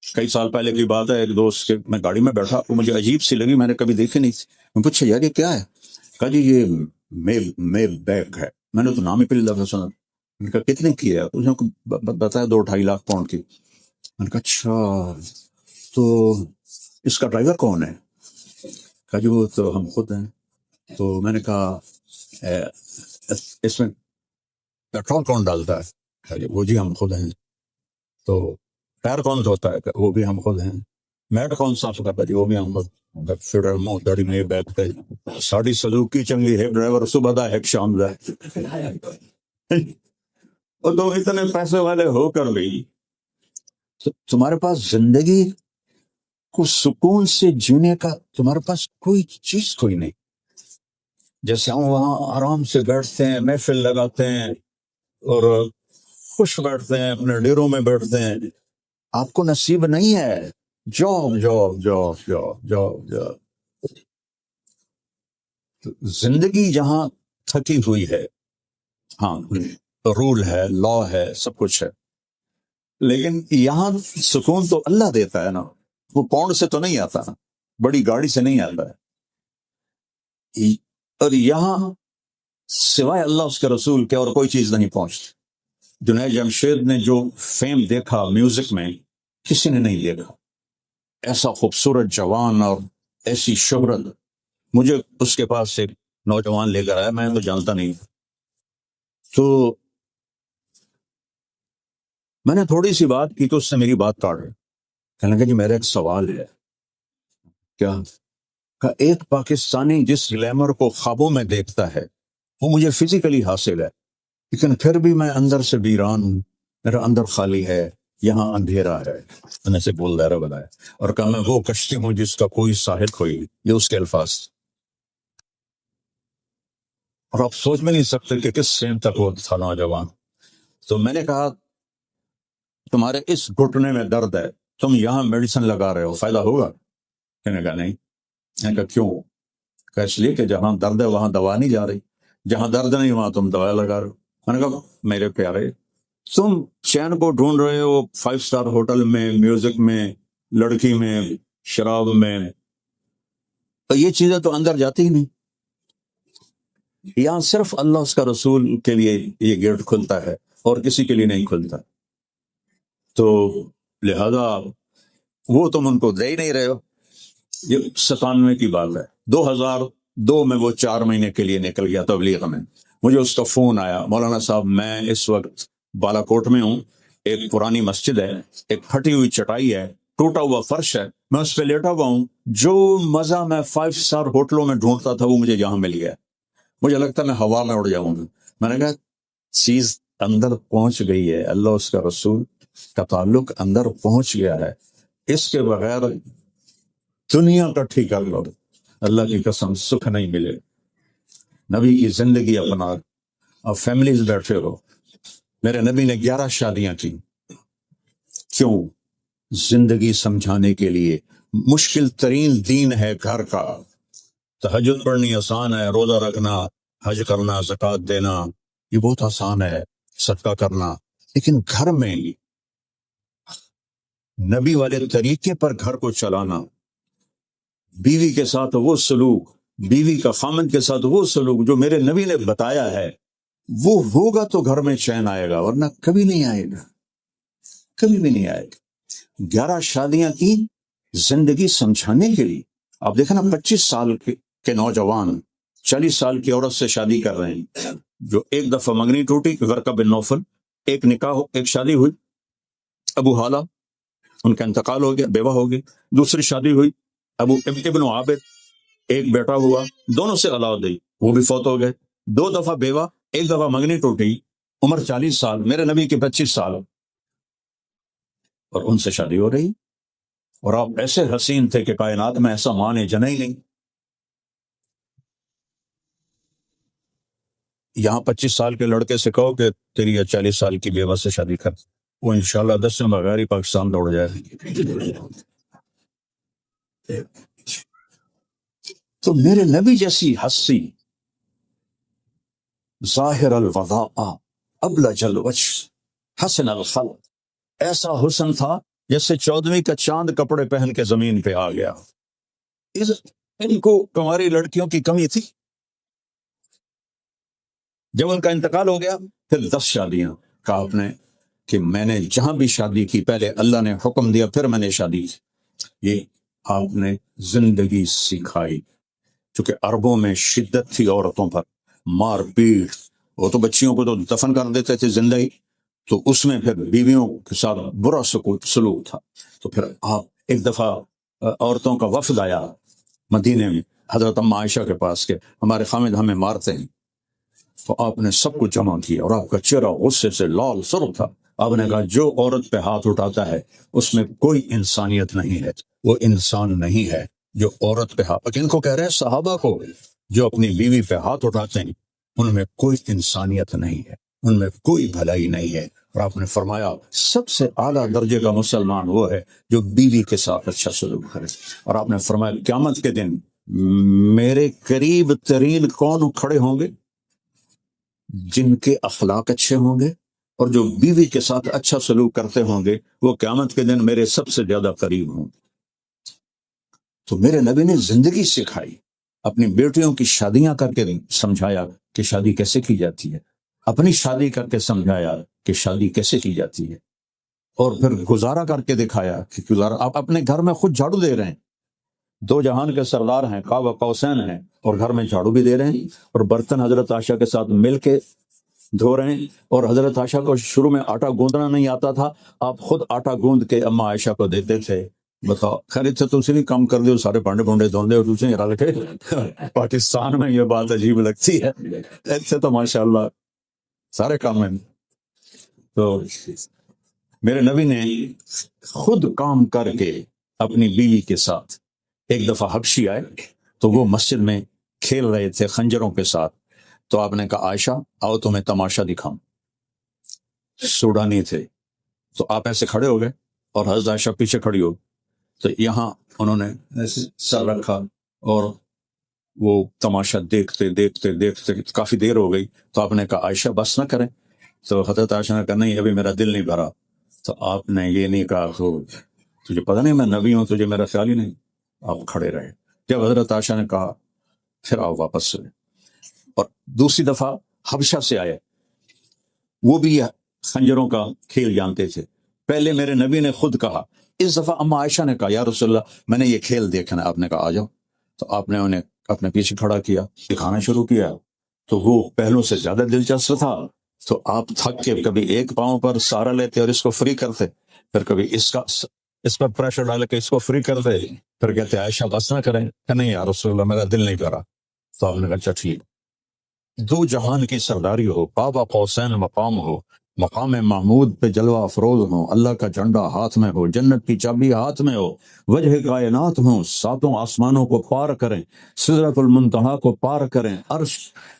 کئی سال پہلے کی بات ہے، ایک دوست کے میں گاڑی میں بیٹھا، وہ مجھے عجیب سی لگی، میں نے کبھی دیکھی نہیں تھی. میں پوچھا یار یہ کیا ہے؟ کہا جی یہ مے بیگ ہے. میں نے تو نام ہی پہلی دفعہ سنا. میں نے کہا کتنے کی ہے؟ اس نے بتایا 2-2.5 لاکھ پاؤنڈ کی. میں نے کہا اچھا تو اس کا ڈرائیور کون ہے؟ کہا جی وہ تو ہم خود ہیں. تو میں نے کہا اس میں پیٹرول کون ڈالتا ہے؟ کہا جی وہ جی ہم خود ہیں. تو ٹائر کون دھوتا ہے؟ وہ بھی ہم خود ہیں. میٹ کون صاف کرتا ہے؟ جی وہ بھی ہم خود. فیڈر مو دڑی میں بیٹھ کے ساڑی سلوکی چنگی ہے ڈرائیور صبح دا ہے شام دا ہے. اور تم اتنے پیسے والے ہو کر بھی تمہارے پاس زندگی کو سکون سے جینے کا تمہارے پاس کوئی چیز کوئی نہیں. جیسے ہم وہاں آرام سے بیٹھتے ہیں، محفل لگاتے ہیں اور خوش بیٹھتے ہیں، اپنے ڈیروں میں بیٹھتے ہیں، آپ کو نصیب نہیں ہے. Job job job job job job. زندگی جہاں تھکی ہوئی ہے، ہاں رول ہے، لا ہے، سب کچھ ہے، لیکن یہاں سکون تو اللہ دیتا ہے نا. وہ پاؤنڈ سے تو نہیں آتا، بڑی گاڑی سے نہیں آتا ہے. اور یہاں سوائے اللہ اس کے رسول کے اور کوئی چیز نہیں پہنچتی. جنید جمشید نے جو فیم دیکھا میوزک میں کسی نے نہیں دیکھا. ایسا خوبصورت جوان اور ایسی شہرت. مجھے اس کے پاس سے نوجوان لے کر آیا، میں تو جانتا نہیں. تو میں نے تھوڑی سی بات کی تو اس سے میری بات کاٹ رہی. کہنے لگا جی میرا ایک سوال ہے. کیا؟ کہ ایک پاکستانی جس گلیمر کو خوابوں میں دیکھتا ہے وہ مجھے فزیکلی حاصل ہے، لیکن پھر بھی میں اندر سے ویران ہوں، میرا اندر خالی ہے، یہاں اندھیرا ہے. میں نے سے بول دہرا بنایا اور کہا میں وہ کشتی ہوں جس کا کوئی ساحل کوئی. یہ اس کے الفاظ. اور آپ سوچ میں نہیں سکتے کہ کس سین تک وہ تھا نوجوان. تو میں نے کہا تمہارے اس گھٹنے میں درد ہے، تم یہاں میڈیسن لگا رہے ہو، فائدہ ہوگا؟ کہنے کہا نہیں. میں کہا کیوں؟ کہ اس لیے کہ جہاں درد ہے وہاں دوا نہیں جا رہی، جہاں درد نہیں وہاں تم دوا لگا رہے ہو. میں نے کہا میرے پیارے تم چین کو ڈھونڈ رہے ہو 5 اسٹار ہوٹل میں، میوزک میں، لڑکی میں، شراب میں، تو یہ چیزیں تو اندر جاتی ہی نہیں. یہاں صرف اللہ اس کا رسول کے لیے یہ گیٹ کھلتا ہے اور کسی کے لیے نہیں کھلتا. تو لہذا وہ تم ان کو دے ہی نہیں رہے ہو. یہ 97 کی بات ہے. 2002 میں وہ 4 مہینے کے لیے نکل گیا تبلیغ میں. مجھے اس کا فون آیا، مولانا صاحب میں اس وقت بالا کوٹ میں ہوں، ایک پرانی مسجد ہے، ایک پھٹی ہوئی چٹائی ہے، ٹوٹا ہوا فرش ہے، میں اس پہ لیٹا ہوا ہوں. جو مزہ میں 5 اسٹار ہوٹلوں میں ڈھونڈتا تھا وہ مجھے یہاں مل گیا. مجھے لگتا ہے میں ہوا میں اڑ جاؤں گا. میں نے کہا چیز اندر پہنچ گئی ہے، اللہ اس کا رسول کا تعلق اندر پہنچ گیا ہے. اس کے بغیر دنیا کٹھی کر لو، اللہ کی قسم سکھ نہیں ملے. نبی کی زندگی اپنا. اب فیملیز بیٹھے ہو، میرے نبی نے 11 شادیاں کی. کیوں؟ زندگی سمجھانے کے لیے. مشکل ترین دین ہے گھر کا. تہجد پڑھنی آسان ہے، روزہ رکھنا، حج کرنا، زکوٰۃ دینا، یہ بہت آسان ہے، صدقہ کرنا. لیکن گھر میں نبی والے طریقے پر گھر کو چلانا، بیوی کے ساتھ وہ سلوک، بیوی کا خامند کے ساتھ وہ سلوک جو میرے نبی نے بتایا ہے، وہ ہوگا تو گھر میں چین آئے گا، ورنہ کبھی نہیں آئے گا، کبھی بھی نہیں آئے گا. 11 شادیاں کی زندگی سمجھانے کے لیے. آپ دیکھیں نا 25 سال کے نوجوان 40 سال کی عورت سے شادی کر رہے ہیں. جو ایک دفعہ منگنی ٹوٹی ورقہ بن نوفل، ایک نکاح، ایک شادی ہوئی ابو حالہ، ان کا انتقال ہو گیا، بیوہ ہو گئی. دوسری شادی ہوئی ابو ابن عابد، ایک بیٹا ہوا، دونوں سے اولاد ہوئی، وہ بھی فوت ہو گئے. 2 دفعہ بیوہ، ایک دفعہ منگنی ٹوٹی، عمر 40 سال، میرے نبی کی 25 سال، اور ان سے شادی ہو رہی. اور آپ ایسے حسین تھے کہ کائنات میں ایسا ماں نے جنا ہی نہیں. یہاں 25 سال کے لڑکے سے کہو کہ تیری 40 سال کی بیوہ سے شادی کر، وہ انشاءاللہ 10 میں بغیر ہی پاکستان دوڑ جائے. تو میرے نبی جیسی ہستی، ظاہر الوضاء ابلج الوجه حسن الخلق، ایسا حسن تھا جیسے 14ویں کا چاند کپڑے پہن کے زمین پہ آ گیا. ان کو کماری لڑکیوں کی کمی تھی. جب ان کا انتقال ہو گیا پھر 10 شادیاں. کہا آپ نے کہ میں نے جہاں بھی شادی کی پہلے اللہ نے حکم دیا پھر میں نے شادی کی. یہ آپ نے زندگی سکھائی. چونکہ عربوں میں شدت تھی عورتوں پر، مار پیٹ، وہ تو بچیوں کو تو دفن کر دیتے تھے زندہ ہی، تو اس میں پھر بیویوں کے ساتھ برا سلوک تھا. تو پھر آپ ایک دفعہ عورتوں کا وفد آیا مدینے میں حضرت ام عائشہ کے پاس کے ہمارے خامد ہمیں مارتے ہیں. تو آپ نے سب کو جمع کیا اور آپ کا چہرہ غصے سے لال سرخ تھا. آپ نے کہا جو عورت پہ ہاتھ اٹھاتا ہے اس میں کوئی انسانیت نہیں ہے، وہ انسان نہیں ہے جو عورت پہ ہاتھ. ان کو کہہ رہے ہیں صحابہ کو جو اپنی بیوی پہ ہاتھ اٹھاتے ہیں ان میں کوئی انسانیت نہیں ہے، ان میں کوئی بھلائی نہیں ہے. اور آپ نے فرمایا سب سے اعلیٰ درجے کا مسلمان وہ ہے جو بیوی کے ساتھ اچھا سلوک کرے. اور آپ نے فرمایا قیامت کے دن میرے قریب ترین کون کھڑے ہوں گے؟ جن کے اخلاق اچھے ہوں گے اور جو بیوی کے ساتھ اچھا سلوک کرتے ہوں گے وہ قیامت کے دن میرے سب سے زیادہ قریب ہوں گے. تو میرے نبی نے زندگی سکھائی، اپنی بیٹیوں کی شادیاں کر کے سمجھایا کہ شادی کیسے کی جاتی ہے، اپنی شادی کر کے سمجھایا کہ شادی کیسے کی جاتی ہے، اور پھر گزارا کر کے دکھایا کہ گزارا. آپ اپنے گھر میں خود جھاڑو دے رہے ہیں، 2 جہان کے سردار ہیں، قاب قوسین ہیں، اور گھر میں جھاڑو بھی دے رہے ہیں اور برتن حضرت عائشہ کے ساتھ مل کے دھو رہے ہیں. اور حضرت عائشہ کو شروع میں آٹا گوندنا نہیں آتا تھا، آپ خود آٹا گوند کے اما عائشہ کو دیتے تھے. بتاؤ خیر سے تم سے بھی کام کر دے، سارے پانڈے پونڈے دھوندے اور دوسرے رل کے. پاکستان میں یہ بات عجیب لگتی ہے، ایسے تو ماشاءاللہ سارے کام ہیں. تو میرے نبی نے خود کام کر کے اپنی بیوی کے ساتھ. ایک دفعہ حبشی آئے تو وہ مسجد میں کھیل رہے تھے خنجروں کے ساتھ. تو آپ نے کہا عائشہ آؤ تمہیں تماشا دکھاؤں. سوڈانی تھے تو آپ ایسے کھڑے ہو گئے اور حضرت عائشہ پیچھے کھڑی ہو. تو یہاں انہوں نے سر رکھا اور وہ تماشا دیکھتے دیکھتے دیکھتے کافی دیر ہو گئی، تو آپ نے کہا عائشہ بس نہ کریں، تو حضرت عائشہ نے کہا نہیں ابھی میرا دل نہیں بھرا، تو آپ نے یہ نہیں کہا تو تجھے پتہ نہیں میں نبی ہوں، تجھے میرا خیال ہی نہیں، آپ کھڑے رہے۔ جب حضرت عائشہ نے کہا پھر آپ واپس چلے، اور دوسری دفعہ حبشہ سے آئے، وہ بھی خنجروں کا کھیل جانتے تھے۔ پہلے میرے نبی نے خود کہا، اس دفعہ اما عائشہ نے کہا یا رسول اللہ میں نے یہ کھیل دیکھنا ہے، آپ نے کہا آ جاؤ، تو آپ نے انہیں اپنے پیچھے کھڑا کیا، دکھانا شروع کیا، تو وہ پہلوں سے زیادہ دلچسپ تھا، تو آپ تھک کے کبھی ایک پاؤں پر سہارا لیتے اور اس کو فری کرتے، پھر کبھی اس پر پریشر ڈال کے اس کو فری کرتے، پھر کہتے عائشہ بس نہ کریں، کہ نہیں یا رسول اللہ میرا دل نہیں کرا، تو آپ نے کہا اچھا ٹھیک، دو جہان کی سرداری ہو، بابا قوسین مقام ہو، مقام محمود پہ جلوہ افروز ہو، اللہ کا جھنڈا ہاتھ میں ہو، جنت کی چابی ہاتھ میں ہو، وجہ کائنات ہوں، ساتوں آسمانوں کو پار کریں، سدرۃ المنتہا کو پار کریں، عرش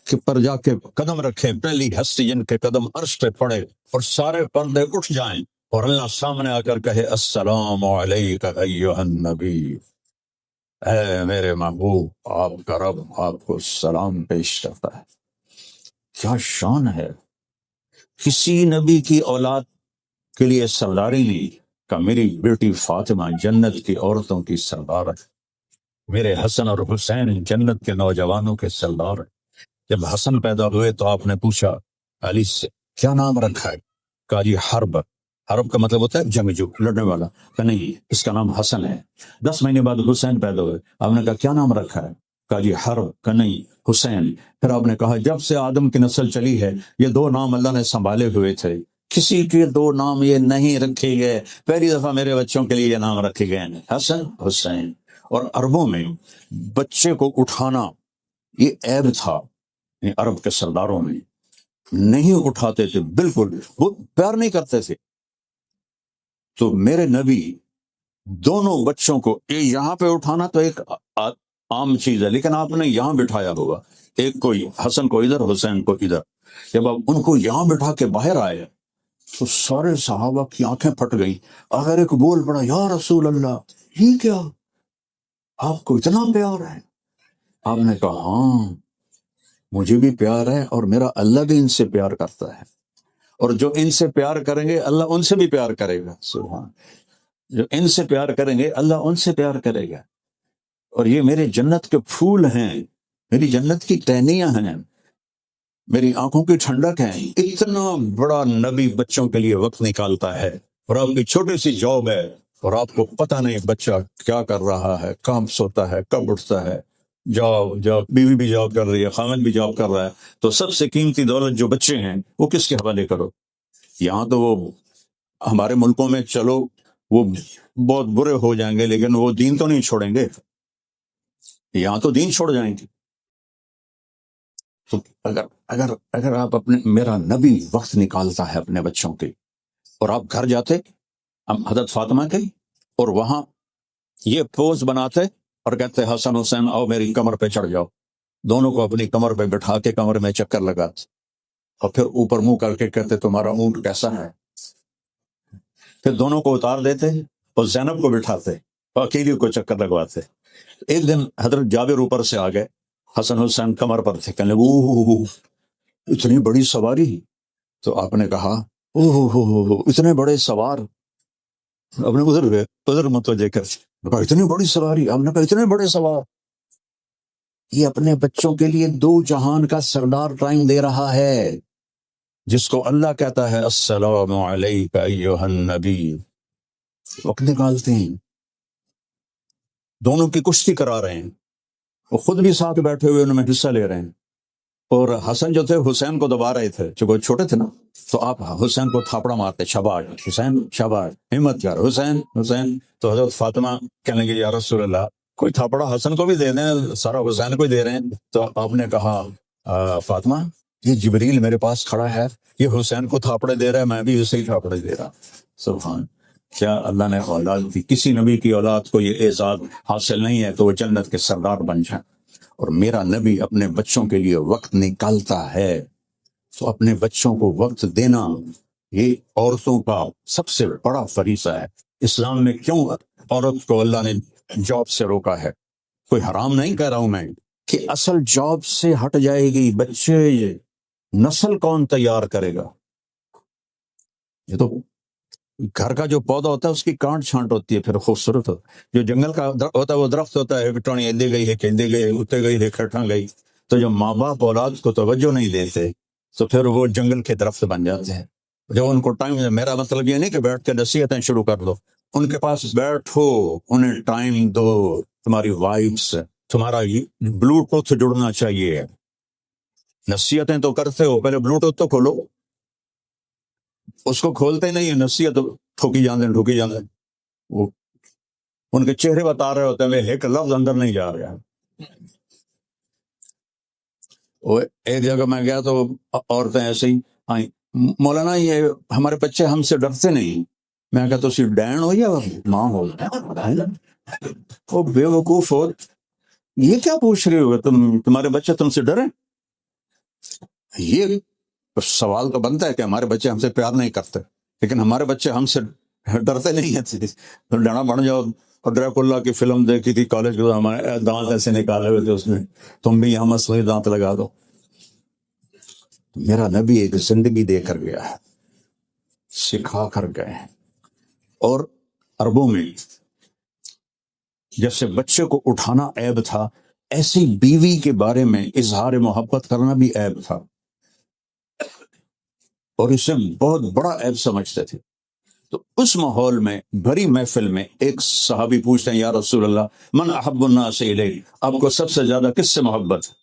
کے پر جا کے قدم رکھیں، پہلی ہستی جن کے قدم عرش پہ پڑے اور سارے پردے اٹھ جائیں اور اللہ سامنے آ کر کہے السلام علیک ایھا النبی، اے میرے محبوب، آپ کا رب آپ کو سلام پیش کرتا ہے۔ کیا شان ہے، کسی نبی کی اولاد کے لیے سرداری نہیں کہ میری بیٹی فاطمہ جنت کی عورتوں کی سردار ہے، میرے حسن اور حسین جنت کے نوجوانوں کے سردار ہیں۔ جب حسن پیدا ہوئے تو آپ نے پوچھا علی سے کیا نام رکھا ہے؟ کہا جی حرب، حرب کا مطلب ہوتا ہے جنگجو، لڑنے والا، کہ نہیں اس کا نام حسن ہے۔ 10 مہینے بعد حسین پیدا ہوئے، آپ نے کہا کیا نام رکھا ہے؟ کہا جی حرب، کہ نہیں حسین۔ پھر آپ نے کہا جب سے آدم کی نسل چلی ہے یہ دو نام اللہ نے سنبھالے ہوئے تھے، کسی کے دو نام یہ نہیں رکھے گئے، پہلی دفعہ میرے بچوں کے لیے یہ نام رکھے گئے ہیں حسن حسین۔ اور عربوں میں بچے کو اٹھانا یہ عیب تھا، عرب کے سرداروں میں نہیں اٹھاتے تھے، بالکل وہ پیار نہیں کرتے تھے۔ تو میرے نبی دونوں بچوں کو یہاں پہ اٹھانا تو ایک عام چیز ہے، لیکن آپ نے یہاں بٹھایا ہوگا، ایک کو حسن کو ادھر حسین کو ادھر، جب آپ ان کو یہاں بٹھا کے باہر آئے تو سارے صحابہ کی آنکھیں پھٹ گئی، اگر ایک بول پڑا یا رسول اللہ یہ کیا، آپ کو اتنا پیار ہے؟ آپ نے کہا ہاں مجھے بھی پیار ہے اور میرا اللہ بھی ان سے پیار کرتا ہے، اور جو ان سے پیار کریں گے اللہ ان سے بھی پیار کرے گا، سبحان، جو ان سے پیار کریں گے اللہ ان سے پیار کرے گا، اور یہ میرے جنت کے پھول ہیں، میری جنت کی ٹہنیاں ہیں، میری آنکھوں کی ٹھنڈک ہے۔ اتنا بڑا نبی بچوں کے لیے وقت نکالتا ہے، اور آپ کی چھوٹی سی جاب ہے اور آپ کو پتہ نہیں بچہ کیا کر رہا ہے، کہاں سوتا ہے، کب اٹھتا ہے، جاب بیوی بھی جاب کر رہی ہے، خامن بھی جاب کر رہا ہے، تو سب سے قیمتی دولت جو بچے ہیں وہ کس کے حوالے کرو؟ یہاں تو وہ ہمارے ملکوں میں چلو وہ بہت برے ہو جائیں گے لیکن وہ دین تو نہیں چھوڑیں گے، یہاں تو دین چھوڑ جائیں گے۔ تو اگر آپ اپنے، میرا نبی وقت نکالتا ہے اپنے بچوں کے، اور آپ گھر جاتے حضرت فاطمہ کے اور وہاں یہ پوز بناتے اور کہتے حسن حسین آؤ میری کمر پہ چڑھ جاؤ، دونوں کو اپنی کمر پہ بٹھا کے کمر میں چکر لگاتے اور پھر اوپر منہ کر کے کہتے تمہارا اونٹ کیسا ہے، پھر دونوں کو اتار دیتے اور زینب کو بٹھاتے اور اکیلی کو چکر لگواتے۔ ایک دن حضرت جابر اوپر سے آ گئے، حسن حسین کمر پر تھے، کہنے لگے اتنی بڑی سواری، تو آپ نے کہا اتنے بڑے سوار، آپ نے ادھر متوجہ کر کہا اتنی بڑی سواری، آپ نے کہا اتنے بڑے سوار۔ یہ اپنے بچوں کے لیے دو جہان کا سردار ٹائم دے رہا ہے، جس کو اللہ کہتا ہے السلام علیک ایھا النبی، وقت نکالتے ہیں، دونوں کی کشتی کرا رہے ہیں، وہ خود بھی ساتھ بیٹھے ہوئے ان میں حصہ لے رہے ہیں، اور حسن جو تھے حسین کو دبا رہے تھے چونکہ چھوٹے تھے نا، تو آپ حسین کو تھاپڑا مارتے، شاباش حسین شاباش، ہمت یار حسین حسین، تو حضرت فاطمہ کہنے لگی یا رسول اللہ کوئی تھاپڑا حسن کو بھی دے دیں، سارا حسین کو ہی دے رہے ہیں۔ تو آپ نے کہا فاطمہ یہ جبریل میرے پاس کھڑا ہے، یہ حسین کو تھاپڑے دے رہا ہے، میں بھی اسے ہی تھاپڑے دے رہا۔ سبحان، کیا اللہ نے اولاد دی، کسی نبی کی اولاد کو یہ اعزاز حاصل نہیں ہے کہ وہ جنت کے سردار بن جائیں، اور میرا نبی اپنے بچوں کے لیے وقت نکالتا ہے۔ تو اپنے بچوں کو وقت دینا یہ عورتوں کا سب سے بڑا فریضہ ہے۔ اسلام میں کیوں عورت کو اللہ نے جاب سے روکا ہے؟ کوئی حرام نہیں کہہ رہا ہوں میں، کہ اصل جاب سے ہٹ جائے گی، بچے نسل کون تیار کرے گا؟ یہ تو گھر کا جو پودا ہوتا ہے اس کی کانٹ چھانٹ ہوتی ہے، پھر خوبصورت ہو. جو جنگل کا ہوتا ہے وہ درخت ہوتا ہے، ٹونی ہلے گئی ہے، کھیلے گئے، اتے گئی ہے، کھٹا گئی. تو جب ماں باپ اولاد کو توجہ نہیں دیتے تو پھر وہ جنگل کے درخت بن جاتے ہیں. جب ان کو ٹائم، میرا مطلب یہ نہیں کہ بیٹھ کے نصیحتیں شروع کر دو، ان کے پاس بیٹھو، انہیں ٹائم دو. تمہاری وائفس، تمہارا بلوٹوتھ جڑنا چاہیے. نصیحتیں تو کرتے ہو، پہلے بلوٹوتھ تو کھولو. اس کو کھولتے نہیں، نصیحت ٹھوکی ٹھوکی جاندے. وہ ان کے چہرے بتا رہے ہوتے ہیں، ایک لفظ اندر نہیں جا رہا. وہ ایک جگہ میں گیا تو عورتیں ایسے ہی آئیں، مولانا یہ ہمارے بچے ہم سے ڈرتے نہیں. میں کہا تو اسی ڈین ہو یا ماں ہو؟ وہ بے وقوف ہو، یہ کیا پوچھ رہے ہو؟ تمہارے بچے تم سے ڈرے؟ یہ سوال تو بنتا ہے کہ ہمارے بچے ہم سے پیار نہیں کرتے، لیکن ہمارے بچے ہم سے ڈرتے نہیں ہیں. ڈرنا بن جاؤ. اور ڈریکولا کی فلم دیکھی تھی کالج کے، ہمارے دانت ایسے نکالے ہوئے تھے اس میں، تم بھی یہاں مسئلہ دانت لگا دو. میرا نبی ایک زندگی دے کر گیا ہے، سکھا کر گئے ہیں. اور عربوں میں جیسے بچے کو اٹھانا عیب تھا، ایسی بیوی کے بارے میں اظہار محبت کرنا بھی عیب تھا، اور اسے بہت بڑا عیب سمجھتے تھے. تو اس ماحول میں، بھری محفل میں، ایک صحابی پوچھتے ہیں، یا رسول اللہ من احب الناس الیک، آپ کو سب سے زیادہ کس سے محبت ہے؟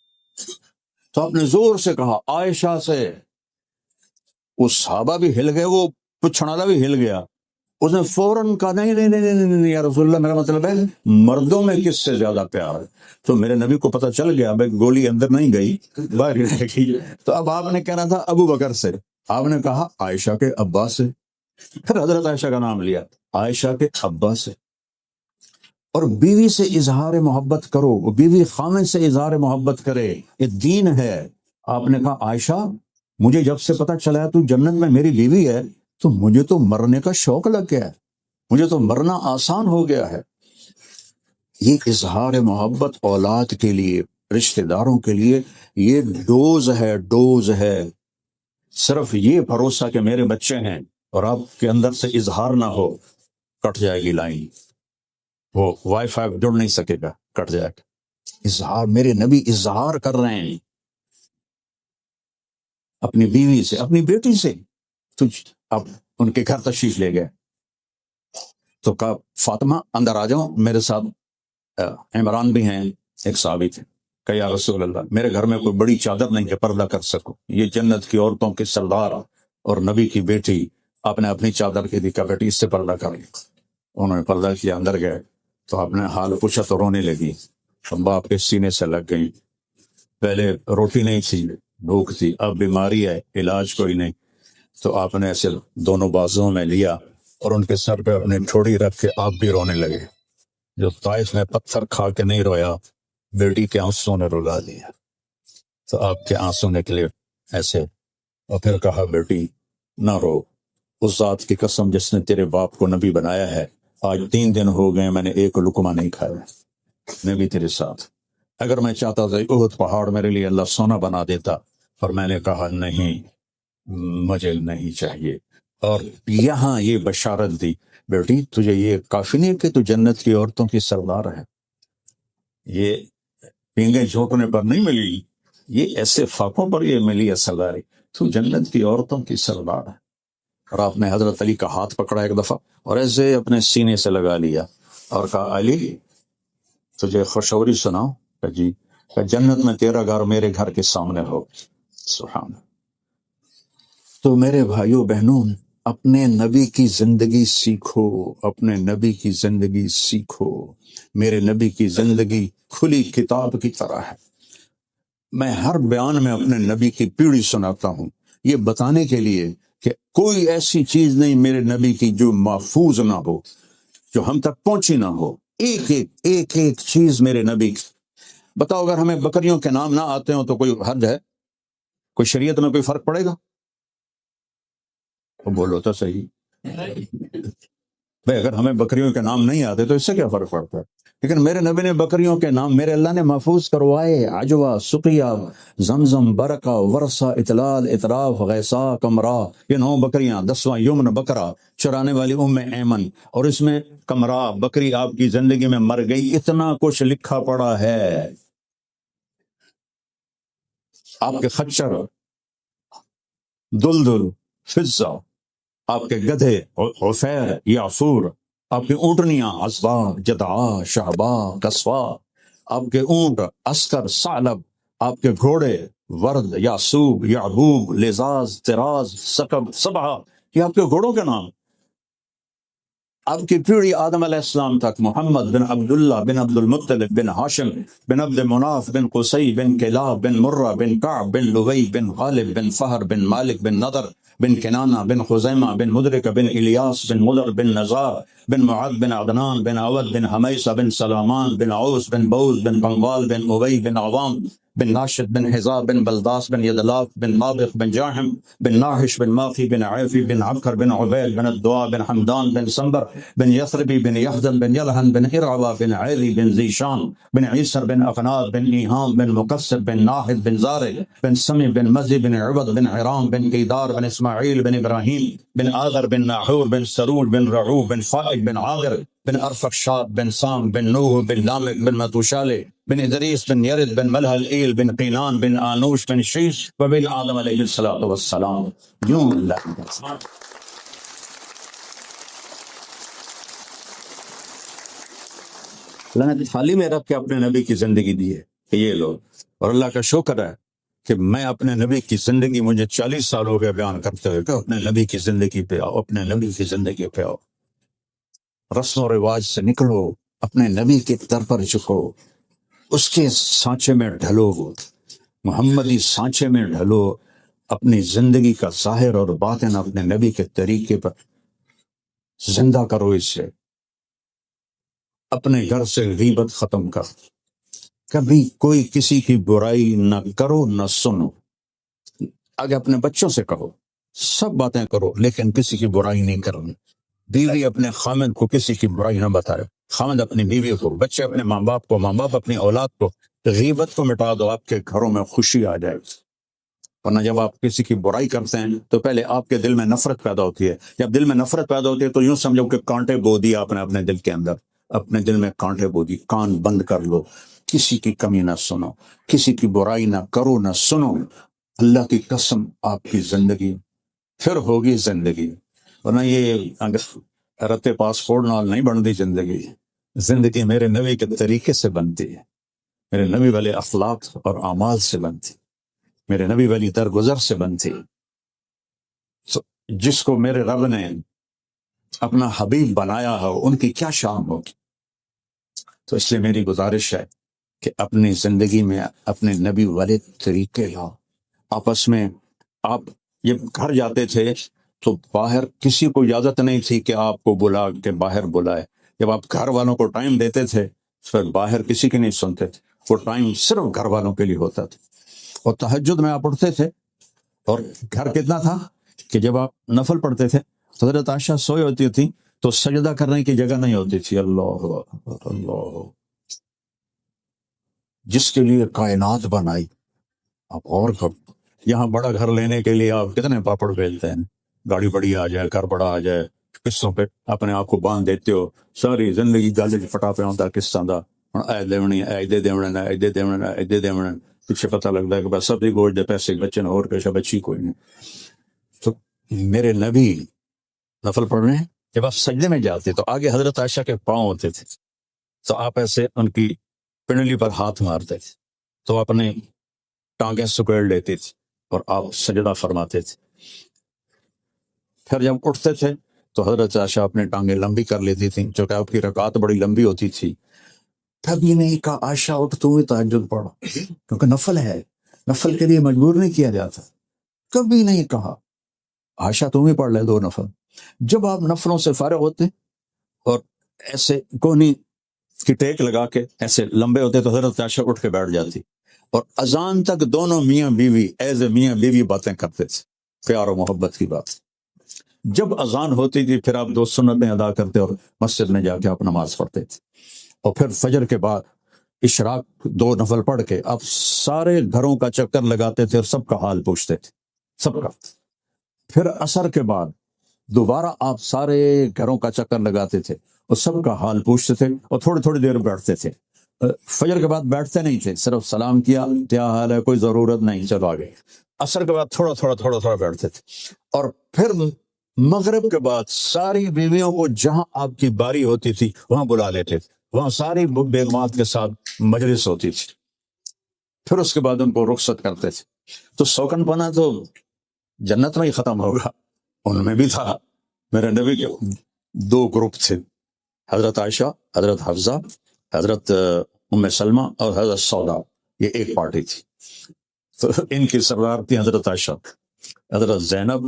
تو آپ نے زور سے کہا عائشہ سے. وہ صحابہ بھی ہل گئے، وہ پوچھنے والا بھی ہل گیا. اس نے فوراً کہا نہیں نہیں نہیں نہیں نہیں یا رسول اللہ، میرا مطلب ہے مردوں میں کس سے زیادہ پیار ہے. تو میرے نبی کو پتہ چل گیا بھائی گولی اندر نہیں گئی، باہر رہ گئی. تو اب آپ نے کہنا تھا ابو بکر سے، آپ نے کہا عائشہ کے ابا سے. پھر حضرت عائشہ کا نام لیا، عائشہ کے ابا سے. اور بیوی سے اظہار محبت کرو، بیوی خامن سے اظہار محبت کرے، یہ دین ہے. آپ نے کہا عائشہ مجھے جب سے پتہ چلا ہے تو جنت میں میری بیوی ہے تو مجھے تو مرنے کا شوق لگ گیا ہے، مجھے تو مرنا آسان ہو گیا ہے. یہ اظہار محبت اولاد کے لیے، رشتہ داروں کے لیے یہ ڈوز ہے، ڈوز ہے. صرف یہ بھروسہ کہ میرے بچے ہیں اور آپ کے اندر سے اظہار نہ ہو، کٹ جائے گی لائن. وہ وائی فائی جڑ نہیں سکے گا، کٹ جائے گا. اظہار، میرے نبی اظہار کر رہے ہیں اپنی بیوی سے، اپنی بیٹی سے. تو اب ان کے گھر تشریف لے گئے تو کہا فاطمہ اندر آ جاؤ میرے ساتھ. عمران بھی ہیں، ایک صحابی تھے. کہ یا رسول اللہ میرے گھر میں کوئی بڑی چادر نہیں ہے پردہ کر سکو، یہ جنت کی عورتوں کے سردار اور نبی کی بیٹی، آپ نے اپنی چادر کی دی، بیٹی اس سے پردہ کر لی. انہوں نے پردہ کیا، اندر گئے تو آپ نے حال پوچھا تو رونے لگی. باپ کے سینے سے لگ گئی. پہلے روٹی نہیں تھی، بھوک تھی، اب بیماری ہے، علاج کوئی نہیں. تو آپ نے ایسے دونوں بازوؤں میں لیا اور ان کے سر پہ اپنی ٹھوڑی رکھ کے آپ بھی رونے لگے. جو طائف میں پتھر کھا کے نہیں رویا، بیٹی کے آنسوں نے رلا دیا. تو آپ کے آنسوں نکلے ایسے. اور پھر کہا بیٹی نہ رو، اس ذات کی قسم جس نے تیرے باپ کو نبی بنایا ہے، آج 3 دن ہو گئے میں نے ایک لقمہ نہیں کھایا، میں بھی تیرے ساتھ. اگر میں چاہتا تھا احد پہاڑ میرے لیے اللہ سونا بنا دیتا، اور میں نے کہا نہیں، مجھے نہیں چاہیے. اور یہاں یہ بشارت دی، بیٹی تجھے یہ کافی نہیں کہ تو جنت کی عورتوں کی سردار ہے. یہ پینگے جھونکنے پر نہیں ملی، یہ ایسے فاقوں پر یہ ملی ہے سرداری. تو جنت کی عورتوں کی سردار ہے. اور آپ نے حضرت علی کا ہاتھ پکڑا ایک دفعہ اور ایسے اپنے سینے سے لگا لیا اور کہا علی تجھے خوشخبری سناؤ؟ کہ جی. کہ جنت میں تیرا گھر میرے گھر کے سامنے ہو. سبحان. تو میرے بھائیوں بہنوں، اپنے نبی کی زندگی سیکھو، اپنے نبی کی زندگی سیکھو. میرے نبی کی زندگی کھلی کتاب کی طرح ہے. میں ہر بیان میں اپنے نبی کی پیڑھی سناتا ہوں، یہ بتانے کے لیے کہ کوئی ایسی چیز نہیں میرے نبی کی جو محفوظ نہ ہو، جو ہم تک پہنچی نہ ہو. ایک ایک ایک ایک چیز میرے نبی کی. بتاؤ اگر ہمیں بکریوں کے نام نہ آتے ہوں تو کوئی حرج ہے؟ کوئی شریعت میں کوئی فرق پڑے گا؟ بولو تو صحیح. بھائی اگر ہمیں بکریوں کے نام نہیں آتے تو اس سے کیا فرق پڑتا ہے؟ لیکن میرے نبی نے بکریوں کے نام میرے اللہ نے محفوظ کروائے. عجوہ، سقیہ، زمزم، برکہ، ورثہ، اطلال، اطراف، غیثا، کمرا، یہ 9 بکریاں. 10واں یمن بکرا، چرانے والی ایمن. اور اس میں کمرا بکری آپ کی زندگی میں مر گئی. اتنا کچھ لکھا پڑا ہے. آپ کے خچر، دلدل، فضہ، آپ کے گدھے عفیر، یعصور، آپ کے اونٹنیاں اسبا، جدعا، شہبا، قصوا، آپ کے اونٹ عسکر، ثعلب، آپ کے گھوڑے ورد، یعصوب، یعبوب، لزاز، طراز، سکب، سبعہ. یہ آپ کے گھوڑوں کے نام. آپ کی پیڑھی آدم علیہ السلام تک محمد بن عبداللہ بن عبد المطلب بن ہاشم بن عبد مناف بن قصی بن کلاب بن مرہ بن کعب بن لوی بن غالب بن فہر بن مالک بن نضر بن کنانہ بن خزیمہ بن مدرک بن الیاس بن مدر بن نزار بن معد بن عدنان بن عود بن حمیسہ بن سلامان بن عوس بن بوز بن قنوال بن ابی بن عوام بن ناشد بن حزاب بن بلداس بن یدلاف بن نابق بن جاحم بن ناحش بن ماخی بن عیفی بن عبکر بن عبیل بن الدعاء بن حمدان بن سنبر بن یثربی بن یحزن بن یلحن بن ارعوہ بن عیلی بن ذیشان بن عیسر بن اقناد بن ایہام بن مقصد بن ناحد بن زارع بن سمی بن مزی بن عبد بن حرام بن قیدار بن اسماعیل بن ابراہیم بن آذر بن ناحور بن سرور بن رعوب بن فائق بن عاغر بن ارفخشاد بن سام بن نوح بن لامک بن متوشالے بن ادریس بن یرد بن ملحل ایل بن قینان بن آنوش بن شیش وبن آدم علیہ السلام. یوں اللہ اللہ نے تھالی میں رکھ کے اپنے نبی کی زندگی دی ہے کہ یہ لوگ. اور اللہ کا شکر ہے کہ میں اپنے نبی کی زندگی، مجھے 40 سال ہو گئے بیان کرتے ہوئے کہ اپنے نبی کی زندگی پہ آؤ، اپنے نبی کی زندگی پہ آؤ. رسم و رواج سے نکلو، اپنے نبی کے در پر جھکو، اس کے سانچے میں ڈھلو، محمدی سانچے میں ڈھلو. اپنی زندگی کا ظاہر اور باطن اپنے نبی کے طریقے پر زندہ کرو. اس سے اپنے گھر سے غیبت ختم کر. کبھی کوئی کسی کی برائی نہ کرو نہ سنو. آگے اپنے بچوں سے کہو، سب باتیں کرو لیکن کسی کی برائی نہیں کرنی. بیوی اپنے خامد کو کسی کی برائی نہ بتائے، خامد اپنی بیوی کو، بچے اپنے ماں باپ کو، ماں باپ اپنی اولاد کو. غیبت کو مٹا دو، آپ کے گھروں میں خوشی آ جائے. ورنہ جب آپ کسی کی برائی کرتے ہیں تو پہلے آپ کے دل میں نفرت پیدا ہوتی ہے. جب دل میں نفرت پیدا ہوتی ہے تو یوں سمجھو کہ کانٹے بو دیا آپ نے اپنے دل کے اندر، اپنے دل میں کانٹے بو دی. کان بند کر لو، کسی کی کمی نہ سنو، کسی کی برائی نہ کرو نہ سنو. اللہ کی قسم آپ کی زندگی پھر ہوگی زندگی. ورنہ یہ رتے پاسپورٹ نال نہیں بنتی زندگی. زندگی میرے نبی کے طریقے سے بنتی ہے، میرے نبی والے اخلاق اور اعمال سے بنتی، میرے نبی والی درگزر سے بنتی. جس کو میرے رب نے اپنا حبیب بنایا ہو ان کی کیا شان ہوگی. تو اس لیے میری گزارش ہے کہ اپنی زندگی میں اپنے نبی والے طریقے لاؤ. آپس میں آپ یہ گھر جاتے تھے تو باہر کسی کو اجازت نہیں تھی کہ آپ کو بلا کے باہر بلائے. جب آپ گھر والوں کو ٹائم دیتے تھے پھر باہر کسی کی نہیں سنتے تھے. وہ ٹائم صرف گھر والوں کے لیے ہوتا تھا. اور تہجد میں آپ اٹھتے تھے اور گھر کتنا تھا کہ جب آپ نفل پڑھتے تھے تو حضرت عائشہ سوئی ہوتی تھی تو سجدہ کرنے کی جگہ نہیں ہوتی تھی. اللہ اللہ، جس کے لیے کائنات بنائی. آپ اور یہاں بڑا گھر لینے کے لیے آپ کتنے پاپڑ بیلتے ہیں، گاڑی بڑی آ جائے، گھر بڑا آ جائے، قصوں پہ اپنے آپ کو باندھ دیتے ہو. ساری زندگی گل پٹا پہ آتا قسطاں دا، اے دیونی اے دے دیونا اے دے دیونا اے دے دیونا. پیچھے پتہ لگتا ہے کہ بس سب گوشت دے پیسے بچے اور پیشہ بچی کوئی نہیں. تو میرے نبی نفل پڑھنے جب آپ سجدے میں جاتے تو آگے حضرت عائشہ کے پاؤں ہوتے تھے تو آپ ایسے ان کی پنڈلی پر ہاتھ مارتے تھے تو اپنے ٹانگیں سکیڑ لیتے تھے اور آپ سجدہ فرماتے تھے. پھر جب اٹھتے تھے تو حضرت عائشہ اپنے ٹانگیں لمبی کر لیتی تھیں چونکہ آپ کی رکعت بڑی لمبی ہوتی تھی. کبھی نہیں کہا عائشہ اٹھ تو بھی تہجد پڑھو کیونکہ نفل ہے، نفل کے لیے مجبور نہیں کیا جاتا. کبھی نہیں کہا عائشہ تم ہی پڑھ لے 2 نفل. جب آپ نفلوں سے فارغ ہوتے اور ایسے کونی کی ٹیک لگا کے ایسے لمبے ہوتے تو حضرت عائشہ اٹھ کے بیٹھ جاتی اور اذان تک دونوں میاں بیوی ایز اے میاں بیوی باتیں کرتے تھے، پیار و محبت کی بات. جب اذان ہوتی تھی پھر آپ 2 سنتیں ادا کرتے اور مسجد میں جا کے آپ نماز پڑھتے تھے، اور پھر فجر کے بعد اشراق 2 نفل پڑھ کے آپ سارے گھروں کا چکر لگاتے تھے اور سب کا حال پوچھتے تھے، سب کا۔ پھر عصر کے بعد دوبارہ آپ سارے گھروں کا چکر لگاتے تھے اور سب کا حال پوچھتے تھے، اور تھوڑی تھوڑی دیر بیٹھتے تھے۔ فجر کے بعد بیٹھتے نہیں تھے، صرف سلام کیا، کیا حال ہے، کوئی ضرورت نہیں، چلو آگے۔ عصر کے بعد تھوڑا تھوڑا بیٹھتے تھے، اور پھر مغرب کے بعد ساری بیویوں کو جہاں آپ کی باری ہوتی تھی وہاں بلا لیتے تھے، وہاں ساری بیگمات کے ساتھ مجلس ہوتی تھی، پھر اس کے بعد ان کو رخصت کرتے تھے۔ تو سوکن پنا تو جنت میں ہی ختم ہوگا، ان میں بھی تھا۔ میرے نبی کے 2 گروپ تھے، حضرت عائشہ، حضرت حفصہ، حضرت ام سلمہ اور حضرت سودا، یہ ایک پارٹی تھی۔ تو ان کی سردار تھی حضرت عائشہ، حضرت زینب،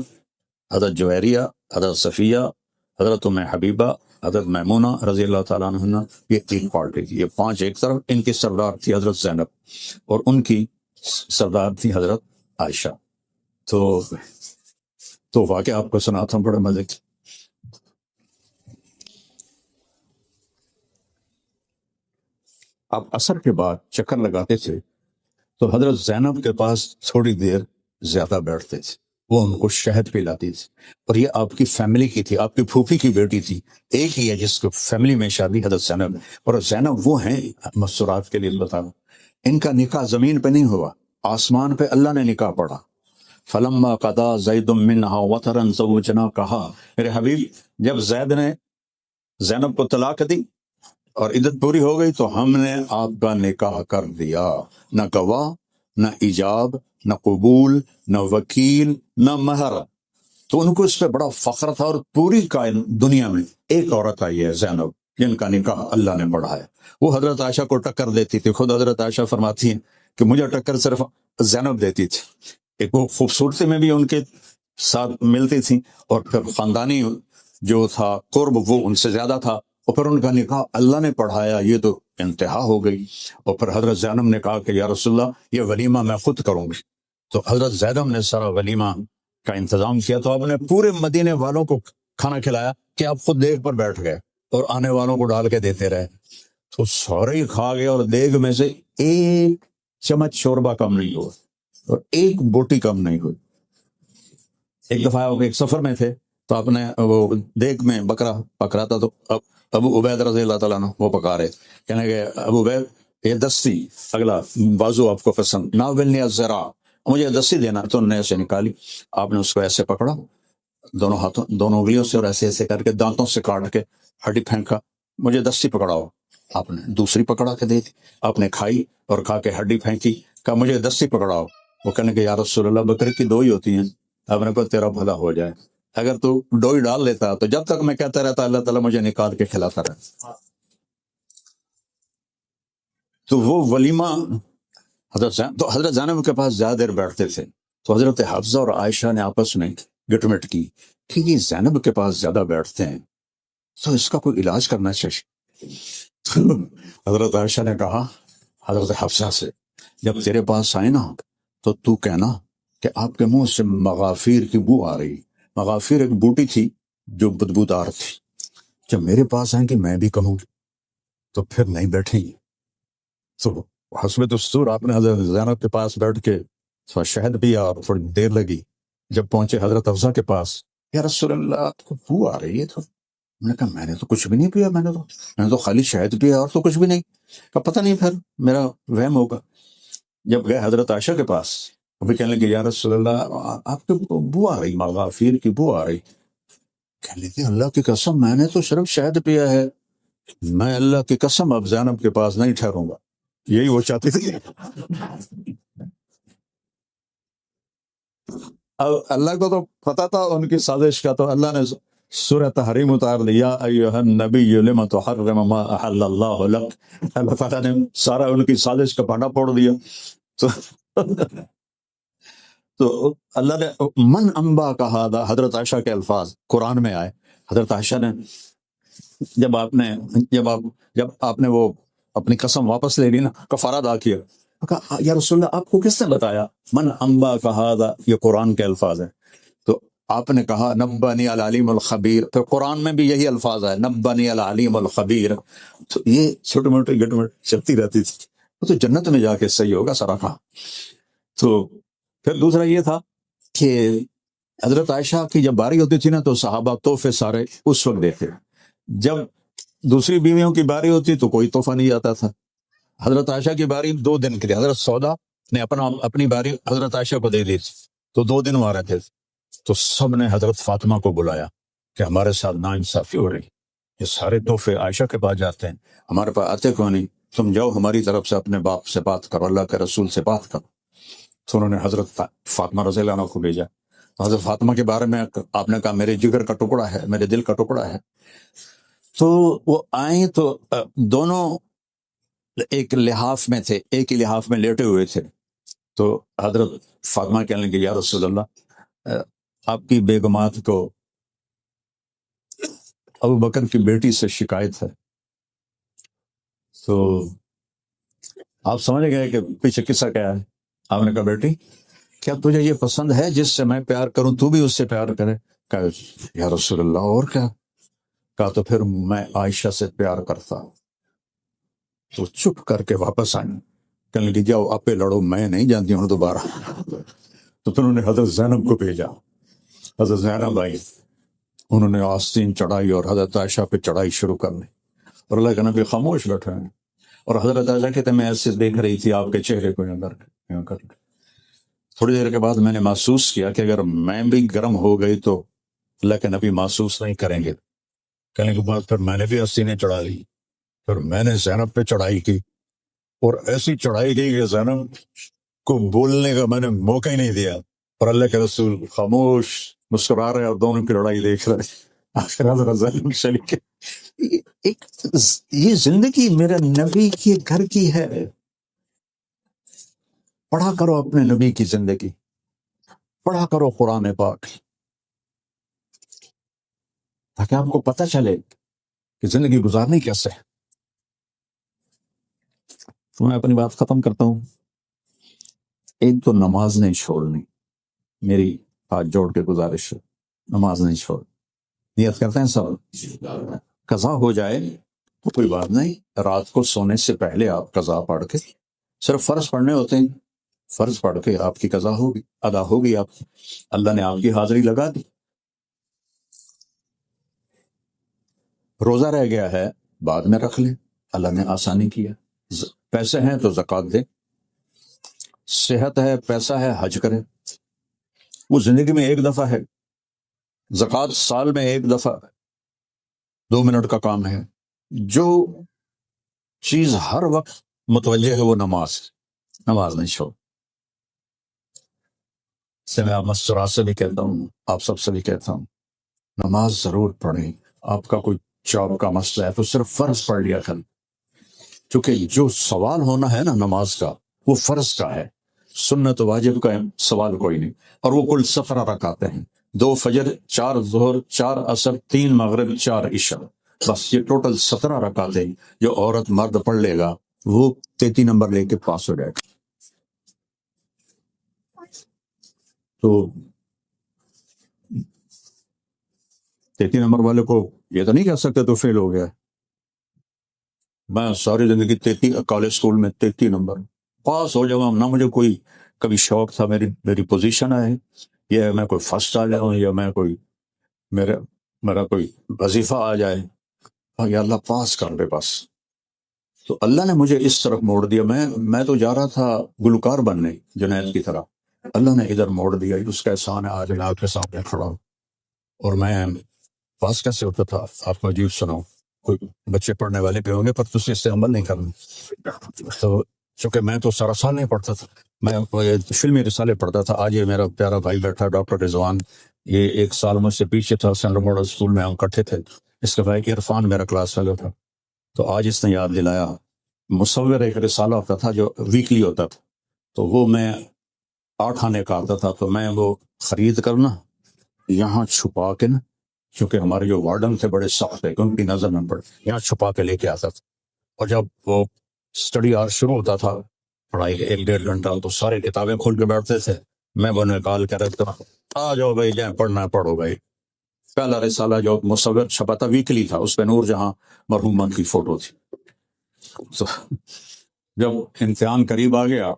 حضرت جویریہ، حضرت صفیہ، حضرت ام حبیبہ، حضرت میمونہ رضی اللہ تعالیٰ عنہ، یہ ایک پارٹی تھی، یہ 5 ایک طرف۔ ان کی سردار تھی حضرت زینب اور ان کی سردار تھی حضرت عائشہ۔ تو واقعہ آپ کو سناتا ہوں، بڑے مزے کی۔ آپ عصر کے بعد چکر لگاتے تھے تو حضرت زینب کے پاس تھوڑی دیر زیادہ بیٹھتے تھے، وہ ان کو شہد پلاتی تھی، اور یہ آپ کی فیملی کی تھی، آپ کی پھوپھی کی بیٹی تھی، ایک ہی ہے جس کو فیملی میں شادی حضرت زینب، اور زینب وہ ہیں مسرات کے لیے بتا رہا، ان کا نکاح زمین پہ نہیں ہوا، آسمان پہ اللہ نے نکاح پڑھا۔ فلما قضا زید منها وطرا زوجناکہا، میرے حبیب جب زید نے زینب کو طلاق دی اور عدت پوری ہو گئی تو ہم نے آپ کا نکاح کر دیا، نہ گواہ، نہ ایجاب، نہ قبول، نہ وکیل، نہ مہر۔ تو ان کو اس پہ بڑا فخر تھا، اور پوری دنیا میں ایک عورت آئی ہے زینب جن کا نکاح اللہ نے پڑھا ہے۔ وہ حضرت عائشہ کو ٹکر دیتی تھی، خود حضرت عائشہ فرماتی ہیں کہ مجھے ٹکر صرف زینب دیتی تھی، ایک وہ خوبصورتی میں بھی ان کے ساتھ ملتی تھی، اور پھر خاندانی جو تھا قرب وہ ان سے زیادہ تھا، اور پھر ان کا نکاح اللہ نے پڑھایا، یہ تو انتہا ہو گئی۔ اور پھر حضرت زینب نے کہا کہ یا رسول اللہ یہ ولیمہ میں خود کروں گی، تو حضرت زینب نے سارا ولیمہ کا انتظام کیا، تو آپ نے پورے مدینے والوں کو کھانا کھلایا کہ آپ خود دیگ پر بیٹھ گئے اور آنے والوں کو ڈال کے دیتے رہے، تو سارے ہی کھا گئے، اور دیگ میں سے ایک چمچ شوربہ کم نہیں ہوا اور ایک بوٹی کم نہیں ہوئی۔ ایک دفعہ آپ ایک سفر میں تھے تو آپ نے وہ دیگ میں بکرا پک رہا تھا، تو ابو عبید رضی اللہ تعالیٰ عنہ وہ پکا رہے، کہنے کہ ابو عبید یہ دستی اگلا بازو آپ کو پسند، ناولنی الذرا، مجھے دستی دینا، تو انہوں نے ایسے نکالی، آپ نے اس کو ایسے پکڑا دونوں ہاتھوں دونوں انگلیوں سے، اور ایسے ایسے کر کے دانتوں سے کاٹ کے ہڈی پھینکا، مجھے دستی پکڑاؤ، آپ نے دوسری پکڑا کے دے دی، آپ نے کھائی اور کھا کے ہڈی پھینکی، کہا مجھے دستی پکڑاؤ، وہ کہنے کہ یا رسول اللہ بکرے کی 2 ہی ہوتی ہیں، آپ نے کہا تیرا بھلا ہو جائے، اگر تو 2 ہی ڈال لیتا تو جب تک میں کہتا رہتا اللہ تعالیٰ مجھے نکال کے کھلاتا رہتا۔ تو وہ ولیمہ تو حضرت زینب کے پاس زیادہ دیر بیٹھتے تھے، تو حضرت حفصہ اور عائشہ نے آپس میں گٹمٹ کی کہ یہ زینب کے پاس زیادہ بیٹھتے ہیں تو اس کا کوئی علاج کرنا چاہیے۔ تو حضرت عائشہ نے کہا حضرت حفصہ سے جب تیرے پاس آئے نا تو کہنا کہ آپ کے منہ سے مغافیر کی بو آ رہی، مغافیر ایک بوٹی تھی جو بدبودار تھی، جب میرے پاس آئیں گے میں بھی کہوں گی تو پھر نہیں بیٹھیں گی۔ تو حسب دستور آپ نے حضرت زینب کے پاس بیٹھ کے تھوڑا شہد پیا اور تھوڑی دیر لگی، جب پہنچے حضرت حفصہ کے پاس، یا رسول اللہ آپ کو بو آ رہی ہے، تو میں نے کہا میں نے تو کچھ بھی نہیں پیا، میں نے تو خالی شہد پیا اور تو کچھ بھی نہیں، کہا پتہ نہیں پھر میرا وہم ہوگا۔ جب گئے حضرت عائشہ کے پاس، وہ بھی کہنے لگے یا رسول اللہ آپ کے بو آ رہی، مغافیر کی بو آ رہی، کہنے لگے اللہ کی قسم میں نے تو صرف شہد پیا ہے، میں اللہ کی قسم اب زینب کے پاس نہیں ٹھہروں گا، یہی وہ چاہتی تھی۔ اب اللہ کو تو پتا تھا ان کی سازش کا، تو اللہ نے سورہ تحریم اتار لیا، ایھا النبی لم تحرم ما احل اللہ لک، اللہ تعالیٰ نے سارا ان کی سازش کا پانڈا پھوڑ دیا۔ تو اللہ نے من انبا کہا تھا، حضرت عائشہ کے الفاظ قرآن میں آئے، حضرت عائشہ نے جب آپ نے وہ اپنی قسم واپس لے لی نا، کفارہ ادا کیا، کہا یا رسول اللہ آپ کو کس نے بتایا؟ من انبا کہا تھا، یہ قرآن کے الفاظ ہیں۔ تو آپ نے کہا نبانی العلیم الخبیر، پھر قرآن میں بھی یہی الفاظ ہے نبانی العلیم الخبیر. تو یہ چھوٹی موٹی گٹمٹ چلتی رہتی تھی. وہ تو جنت میں جا کے صحیح ہوگا سارا کام. تو پھر دوسرا یہ تھا کہ حضرت عائشہ کی جب باری ہوتی تھی نا تو صحابہ تحفے سارے اس وقت دیتے. جب دوسری بیویوں کی باری ہوتی تو کوئی تحفہ نہیں آتا تھا. حضرت عائشہ کی باری 2 دن کے لیے حضرت سودا نے اپنی باری حضرت عائشہ کو دے دی تھی، تو 2 دن وہاں رہتے تھے. تو سب نے حضرت فاطمہ کو بلایا کہ ہمارے ساتھ ناانصافی ہو رہی، یہ سارے تحفے عائشہ کے پاس جاتے ہیں، ہمارے پاس آتے کیوں نہیں؟ تم جاؤ ہماری طرف سے اپنے باپ سے بات کرو، اللہ کے رسول سے بات کرو. تو انہوں نے حضرت فاطمہ رضی اللہ عنہ کو بھیجا. حضرت فاطمہ کے بارے میں آپ نے کہا میرے جگر کا ٹکڑا ہے، میرے دل کا ٹکڑا ہے. تو وہ آئیں تو دونوں ایک لحاف میں تھے، ایک ہی لحاف میں لیٹے ہوئے تھے. تو حضرت فاطمہ کہنے لگے یا رسول اللہ، آپ کی بیگمات کو ابو بکر کی بیٹی سے شکایت ہے. تو آپ سمجھ گئے کہ پیچھے قصہ کیا ہے. آپ نے کہا بیٹی کیا تجھے یہ پسند ہے جس سے میں پیار کروں تو بھی اس سے پیار کرے؟ کہا یا رسول اللہ اور کیا؟ کہا تو پھر میں عائشہ سے پیار کرتا. تو چپ کر کے واپس آئیں، کہنے لگی جاؤ آپ پہ لڑو، میں نہیں جانتی ہوں دوبارہ. تو پھر انہوں نے حضرت زینب کو بھیجا. حضرت زینب آئی، انہوں نے آستین چڑھائی اور حضرت عائشہ پہ چڑھائی شروع کر لی، اور اللہ کے نبی خاموش بیٹھے ہیں. اور حضرت عائشہ کہتے میں ایسے دیکھ رہی تھی آپ کے چہرے کو یوں کر کے. تھوڑی دیر کے بعد میں نے محسوس کیا کہ اگر میں بھی گرم ہو گئی تو اللہ کے نبی محسوس نہیں کریں گے. کہنے کے بعد پھر میں نے بھی آستینیں چڑھا لی، پھر میں نے زینب پہ چڑھائی کی، اور ایسی چڑھائی کی کہ زینب کو بولنے کا میں نے موقع ہی نہیں دیا، اور اللہ کے رسول خاموش مسکرا رہے اور دونوں کی لڑائی دیکھ رہے. آخر حضرت زینب چلی گئی. یہ زندگی میرے نبی کے گھر کی ہے. پڑھا کرو اپنے نبی کی زندگی، پڑھا کرو قرآن پاک، تاکہ آپ کو پتہ چلے کہ زندگی گزارنی کیسے ہے. تو میں اپنی بات ختم کرتا ہوں. ایک تو نماز نہیں چھوڑنی، میری ہاتھ جوڑ کے گزارش ہے، نماز نہیں چھوڑ. نیت کرتے ہیں سب، قضا ہو جائے تو کوئی بات نہیں، رات کو سونے سے پہلے آپ قضا پڑھ کے، صرف فرض پڑھنے ہوتے ہیں، فرض پڑھ کے آپ کی قضا ہوگی، ادا ہوگی. آپ اللہ نے آپ کی حاضری لگا دی. روزہ رہ گیا ہے بعد میں رکھ لیں، اللہ نے آسانی کیا. پیسے ہیں تو زکوٰۃ دیں، صحت ہے پیسہ ہے حج کریں. وہ زندگی میں ایک دفعہ ہے، زکوٰۃ سال میں ایک دفعہ، 2 منٹ کا کام ہے. جو چیز ہر وقت متوجہ ہے وہ نماز نہیں چھوڑ. سے میں آپ مستورات سے بھی کہتا ہوں، آپ سب سے بھی کہتا ہوں، نماز ضرور پڑھیں. آپ کا کوئی جاب کا مسئلہ ہے تو صرف فرض پڑھ لیا کریں، کیونکہ جو سوال ہونا ہے نا نماز کا وہ فرض کا ہے، سنت واجب کا سوال کوئی نہیں. اور وہ کل 17 رکعتیں ہیں، 2 فجر، 4 ظہر، 4 عصر، 3 مغرب، 4 عشاء، بس یہ ٹوٹل 17 رکعتیں جو عورت مرد پڑھ لے گا وہ 33 نمبر لے کے پاس ہو جائے گا. تو 33 نمبر والے کو یہ تو نہیں کہہ سکتے تو فیل ہو گیا. میں ساری زندگی کالج اسکول میں 33 نمبر پاس ہو جاؤں، نہ مجھے کوئی کبھی شوق تھا میری پوزیشن ہے یا میں کوئی فرسٹ آ جاؤں یا میں کوئی میرا کوئی وظیفہ آ جائے، یا اللہ پاس کر دے بس. تو اللہ نے مجھے اس طرف موڑ دیا. میں تو جا رہا تھا گلوکار بننے جنید کی طرح، اللہ نے ادھر موڑ دیا. اس کا احسان ہے آج آپ کے سامنے کھڑا ہوں. اور میں پاس کیسے ہوتا تھا آپ کو عجیب سناؤں، کوئی بچے پڑھنے والے بھی ہوں گے پر تجھے اس سے عمل نہیں کرنا. تو چونکہ میں تو سارا سال نہیں پڑھتا تھا، میں فلمی رسالے پڑھتا تھا. آج یہ میرا پیارا بھائی بیٹھا ڈاکٹر رضوان، یہ 1 سال مجھ سے پیچھے تھا. سینٹرل ماڈل اسکول میں ہم اکٹھے تھے. اس کا بھائی عرفان میرا کلاس فیلو تھا. تو آج اس نے یاد دلایا، مصور ایک رسالہ ہوتا تھا جو ویکلی ہوتا تھا، تو وہ میں 8 آنے کا آتا تھا، تو میں وہ خرید کرنا یہاں چھپا کے نا، کیونکہ ہمارے جو وارڈن تھے بڑے سخت تھے، ان کی نظر نہ پڑے، یہاں چھپا کے لے کے آتا تھا. اور جب وہ اسٹڈی آور شروع ہوتا تھا، پڑھائی 1-1.5 گھنٹہ، تو سارے کتابیں کھول کے بیٹھتے تھے، میں وہ نکال کے رکھتا آ جاؤ بھائی جائیں پڑھنا ہے پڑھو بھائی. پہلا رسالہ جو مصور چھپا تھا ویکلی تھا، اس پہ نور جہاں مرحومہ کی فوٹو تھی. تو جب امتحان قریب آ گیا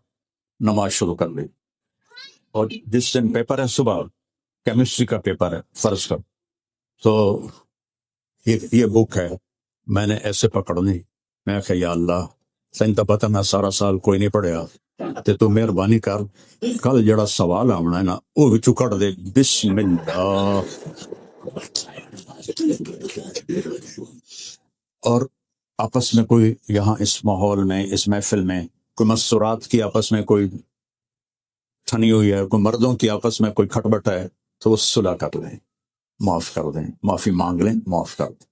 نماز شروع کر لی، اور جس دن پیپر ہے صبح کیمسٹری کا پیپر ہے فرض کر، تو یہ بک ہے میں نے ایسے پکڑنی. میں کہ یا اللہ سائن تو پتہ میں سارا سال کوئی نہیں پڑھیا تے تو مہربانی کر کل جڑا سوال آنا ہے نا وہ وچوں کٹ دے. بسم اللہ. اور آپس میں کوئی یہاں اس ماحول میں اس محفل میں کوئی مستورات کی آپس میں کوئی ٹھنی ہوئی ہے، کوئی مردوں کی آپس میں کوئی کھٹبٹ ہے، تو وہ صلح کر لیں، معاف کر دیں، معافی مانگ لیں، معاف کر دیں.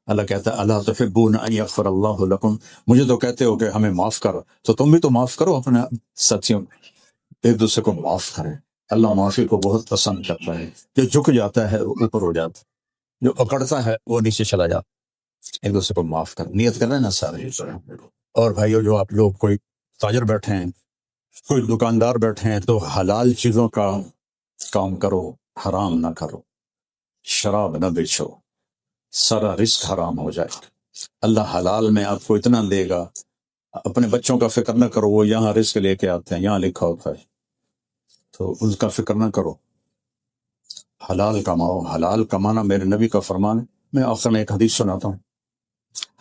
اللہ کہتا ہے اللہ تحبون ان یغفر اللہ لکم، مجھے تو کہتے ہو کہ ہمیں معاف کرو، تو تم بھی تو معاف کرو اپنے ساتھیوں، ایک دوسرے کو معاف کریں. اللہ معافی کو بہت پسند کرتا ہے. جو جھک جاتا ہے وہ اوپر ہو جاتا ہے، جو اکڑتا ہے وہ نیچے چلا جاتا. ایک دوسرے کو معاف کر، نیت کر رہے ہیں نا سارے. اور بھائیو جو آپ لوگ کوئی تاجر بیٹھے ہیں، کوئی دکاندار بیٹھے ہیں، تو حلال چیزوں کا کام کرو، حرام نہ کرو. شراب نہ بیچو، سارا رزق حرام ہو جائے. اللہ حلال میں آپ کو اتنا دے گا. اپنے بچوں کا فکر نہ کرو، وہ یہاں رزق لے کے آتے ہیں، یہاں لکھا ہوتا ہے، تو ان کا فکر نہ کرو. حلال کماؤ. حلال کمانا میرے نبی کا فرمان ہے. میں آخر میں ایک حدیث سناتا ہوں،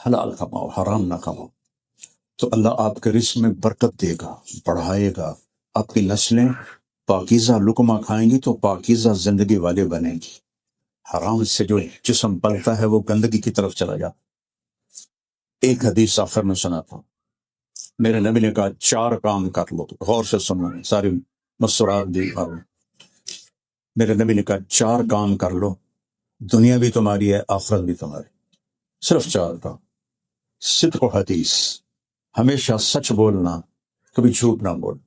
حلال کماؤ، حرام نہ کماؤ، تو اللہ آپ کے رزق میں برکت دے گا، بڑھائے گا. آپ کی نسلیں پاکیزہ لقمہ کھائیں گی تو پاکیزہ زندگی والے بنیں گی. حرام سے جو جسم پلتا ہے وہ گندگی کی طرف چلا جاتا. ایک حدیث آخر میں سناتا ہوں. میرے نبی نے کہا 4 کام کر لو. غور سے سنو، ساری مسورات دی. میرے نبی نے کہا 4 کام کر لو، دنیا بھی تمہاری ہے، آخرت بھی تمہاری. صرف 4 کام. صدق و حدیث، ہمیشہ سچ بولنا، کبھی جھوٹ نہ بول.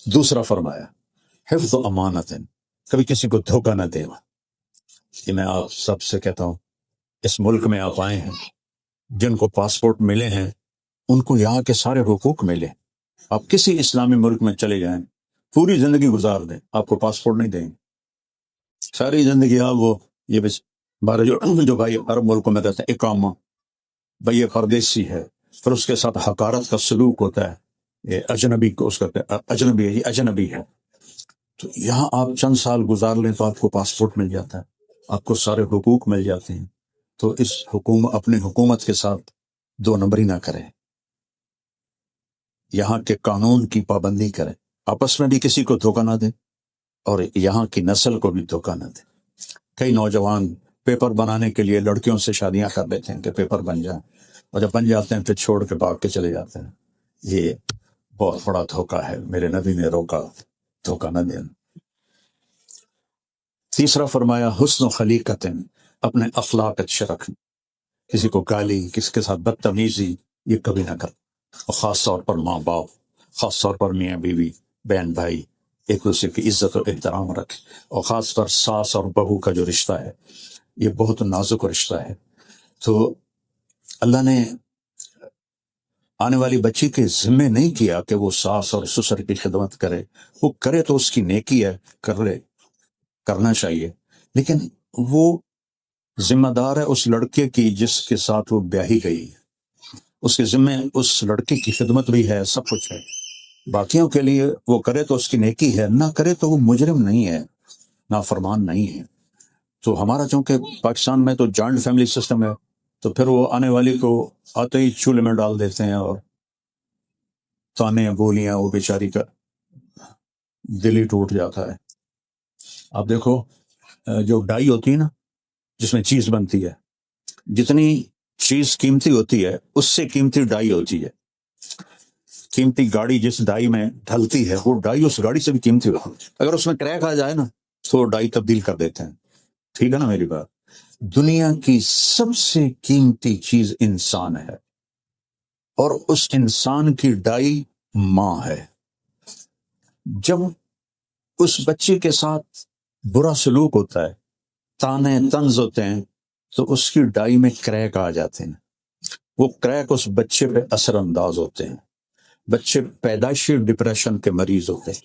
دوسرا فرمایا حفظ و امانت، کبھی کسی کو دھوکہ نہ دینا. یہ میں آپ سب سے کہتا ہوں، اس ملک میں آپ آئے ہیں، جن کو پاسپورٹ ملے ہیں ان کو یہاں کے سارے حقوق ملے. آپ کسی اسلامی ملک میں چلے جائیں، پوری زندگی گزار دیں، آپ کو پاسپورٹ نہیں دیں گے. ساری زندگی آپ وہ یہ بس بارے جو بھائی عرب ملکوں میں رہتے ہیں اقامہ، بھائی یہ پردیسی ہے، پھر اس کے ساتھ حقارت کا سلوک ہوتا ہے، یہ اجنبی کو اس کہتے ہیں اجنبی ہے، یہ اجنبی ہے. تو یہاں آپ چند سال گزار لیں تو آپ کو پاسپورٹ مل جاتا ہے، آپ کو سارے حقوق مل جاتے ہیں. تو اس اپنی حکومت کے ساتھ 2 نمبری نہ کریں، یہاں کے قانون کی پابندی کریں، آپس میں بھی کسی کو دھوکہ نہ دیں اور یہاں کی نسل کو بھی دھوکہ نہ دیں. کئی نوجوان پیپر بنانے کے لیے لڑکیوں سے شادیاں کر لیتے ہیں کہ پیپر بن جائیں، اور جب بن جاتے ہیں پھر چھوڑ کے بھاگ کے چلے جاتے ہیں. یہ بہت بڑا دھوکہ ہے. میرے نبی نے روکا دھوکہ نہ دینا. تیسرا فرمایا حسن و خلیقت، اپنے اخلاق اچھے رکھنا. کسی کو گالی، کسی کے ساتھ بدتمیزی یہ کبھی نہ کر. اور خاص طور پر ماں باپ، خاص طور پر میاں بیوی، بہن بھائی، ایک دوسرے کی عزت و احترام رکھے. اور خاص طور ساس اور بہو کا جو رشتہ ہے یہ بہت نازک رشتہ ہے. تو اللہ نے آنے والی بچی کے ذمہ نہیں کیا کہ وہ ساس اور سسر کی خدمت کرے. وہ کرے تو اس کی نیکی ہے، کرنا چاہیے، لیکن وہ ذمہ دار ہے اس لڑکے کی جس کے ساتھ وہ بیاہی گئی ہے. اس کے ذمہ اس لڑکی کی خدمت بھی ہے، سب کچھ ہے. باقیوں کے لیے وہ کرے تو اس کی نیکی ہے، نہ کرے تو وہ مجرم نہیں ہے، نافرمان نہیں ہے. تو ہمارا چونکہ پاکستان میں تو جوائنٹ فیملی سسٹم ہے، تو پھر وہ آنے والی کو آتے ہی چولہے میں ڈال دیتے ہیں، اور تانے بولیاں، وہ بیچاری کا دل ہی ٹوٹ جاتا ہے. آپ دیکھو جو ڈائی ہوتی ہے نا جس میں چیز بنتی ہے، جتنی چیز قیمتی ہوتی ہے اس سے قیمتی ڈائی ہوتی ہے. قیمتی گاڑی جس ڈائی میں ڈھلتی ہے وہ ڈائی اس گاڑی سے بھی قیمتی ہوتی ہے. اگر اس میں کریک آ جائے نا تو وہ ڈائی تبدیل کر دیتے ہیں. ٹھیک ہے نا میری بات؟ دنیا کی سب سے قیمتی چیز انسان ہے، اور اس انسان کی ڈائی ماں ہے. جب اس بچے کے ساتھ برا سلوک ہوتا ہے، تانے طنز ہوتے ہیں، تو اس کی ڈائی میں کریک آ جاتے ہیں. وہ کریک اس بچے پہ اثر انداز ہوتے ہیں. بچے پیدائشی ڈپریشن کے مریض ہوتے ہیں،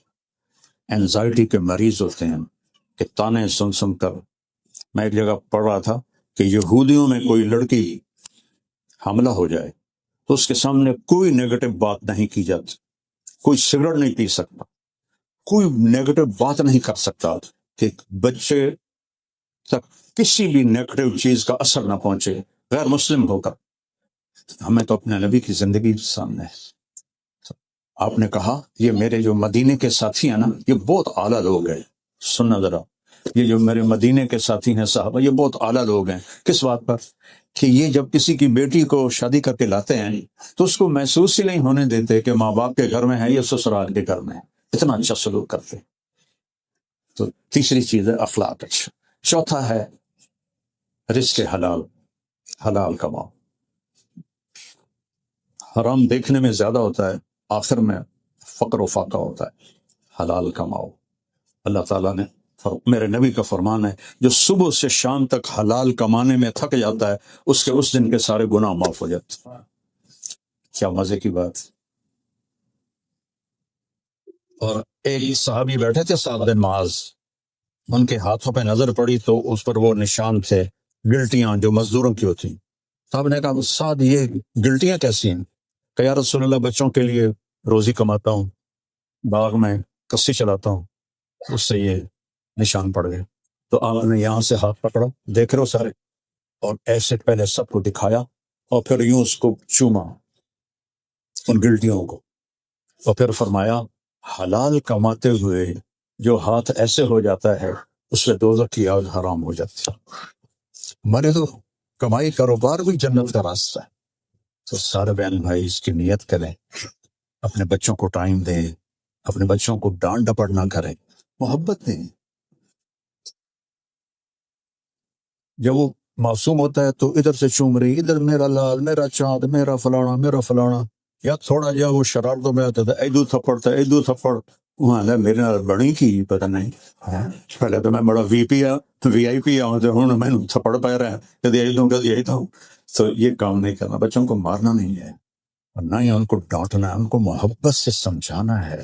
اینزائٹی کے مریض ہوتے ہیں، کہ تانے سن سن کر میں ایک جگہ پڑھ رہا تھا کہ یہودیوں میں کوئی لڑکی حاملہ ہو جائے تو اس کے سامنے کوئی نیگیٹو بات نہیں کی جاتی، کوئی سگریٹ نہیں پی سکتا، کوئی نیگیٹو بات نہیں کر سکتا کہ بچے تک کسی بھی نیگیٹو چیز کا اثر نہ پہنچے غیر مسلم ہو کر۔ ہمیں تو اپنے نبی کی زندگی سامنے ہے۔ آپ نے کہا یہ میرے جو مدینے کے ساتھی ہیں نا یہ بہت اعلیٰ لوگ ہیں، سننا ذرا، یہ جو میرے مدینے کے ساتھی ہیں صاحبہ یہ بہت اعلیٰ لوگ ہیں۔ کس بات پر؟ کہ یہ جب کسی کی بیٹی کو شادی کر کے لاتے ہیں تو اس کو محسوس ہی نہیں ہونے دیتے کہ ماں باپ کے گھر میں ہے یا سسرال کے گھر میں ہے، اتنا اچھا سلوک کرتے۔ تو تیسری چیز ہے اخلاق اچھا۔ چوتھا ہے رزق حلال، حلال کماؤ۔ حرام دیکھنے میں زیادہ ہوتا ہے، آخر میں فقر و فاقہ ہوتا ہے۔ حلال کماؤ۔ اللہ تعالیٰ نے میرے نبی کا فرمان ہے جو صبح سے شام تک حلال کمانے میں تھک جاتا ہے اس دن کے سارے گناہ معاف ہو جاتے ہیں۔ کیا مزے کی بات۔ اور ایک صحابی بیٹھے تھے سعد بن معاذ، ان کے ہاتھوں پہ نظر پڑی تو اس پر وہ نشان تھے گلٹیاں جو مزدوروں کی ہوتی۔ صاحب نے کہا سعد یہ گلٹیاں کیسی ہیں؟ کہ یا رسول اللہ بچوں کے لیے روزی کماتا ہوں، باغ میں کسی چلاتا ہوں، اس سے یہ نشان پڑ گئے۔ تو آپ نے یہاں سے ہاتھ پکڑا، دیکھ رہے ہو سارے، اور ایسے پہلے سب کو دکھایا اور پھر یوں اس کو چوما ان گلٹیوں کو، اور پھر فرمایا حلال کماتے ہوئے جو ہاتھ ایسے ہو جاتا ہے اس سے دوزخ کی آگ حرام ہو جاتی ہے۔ ہمارے تو کمائی کاروبار بھی جنت کا راستہ ہے۔ تو سارے بہن بھائی اس کی نیت کریں، اپنے بچوں کو ٹائم دیں، اپنے بچوں کو ڈانٹ ڈپٹ نہ کریں، محبت دیں۔ جب وہ معصوم ہوتا ہے تو ادھر سے چوم رہی، ادھر میرا لال، میرا چاند، میرا فلانا، میرا فلانا، یا تھوڑا جا وہ شرارتوں میں آتا تھا، ایدو تھپڑ تھا، ایدو تھپڑ، وہاں میرے نال بڑی کی پتہ نہیں، پہلے تو میں بڑا وی آئی پی آؤں تو ہوں میں تھپڑ پہ رہا ہے، کدی ایدوں کدی ایدوں۔ تو یہ کام نہیں کرنا، بچوں کو مارنا نہیں ہے، اور نہ ہی ان کو ڈانٹنا ہے، ان کو محبت سے سمجھانا ہے۔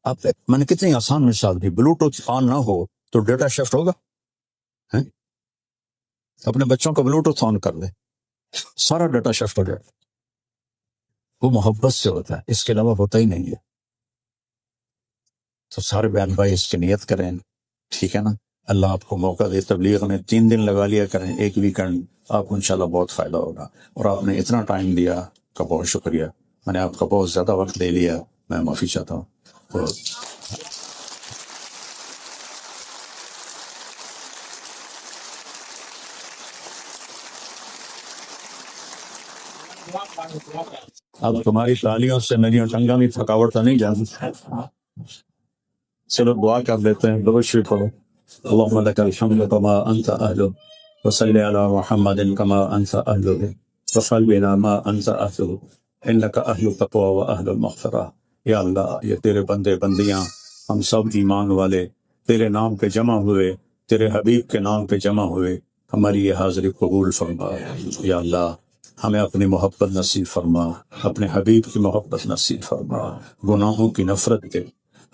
اب میں نے کتنی آسان مثال دی، بلوٹوتھ آن نہ ہو تو ڈیٹا شفٹ ہوگا؟ اپنے بچوں کو بلوٹوتھ آن کر دے، سارا ڈیٹا شفٹ ہو جائے۔ وہ محبت سے ہوتا ہے، اس کے علاوہ ہوتا ہی نہیں ہے۔ تو سارے بہن بھائی اس کی نیت کریں، ٹھیک ہے نا؟ اللہ آپ کو موقع دے، تبلیغ میں 3 دن لگا لیا کریں، ایک ویکنڈ، آپ کو انشاءاللہ بہت فائدہ ہوگا۔ اور آپ نے اتنا ٹائم دیا کا بہت شکریہ، میں نے آپ کا بہت زیادہ وقت لے لیا، میں معافی چاہتا ہوں۔ تو اب تمہاری تالیوں سے میری ٹنگا بھی تھکاوٹ تو نہیں جاتی۔ چلو دعا کر لیتے ہیں، درود شریف پڑھو۔ اللہم لک الحمد کما انت اہلہ وصلی علی محمد کما انت اہلہ وفعل بنا ما انت اہلہ انک اہل التقوی و اہل المغفرہ۔ یا اللہ یہ تیرے بندے بندیاں، ہم سب ایمان والے تیرے نام پہ جمع ہوئے، تیرے حبیب کے نام پہ جمع ہوئے، ہماری یہ حاضری قبول فرما۔ یا اللہ ہمیں اپنی محبت نصیب فرما، اپنے حبیب کی محبت نصیب فرما، گناہوں کی نفرت دے،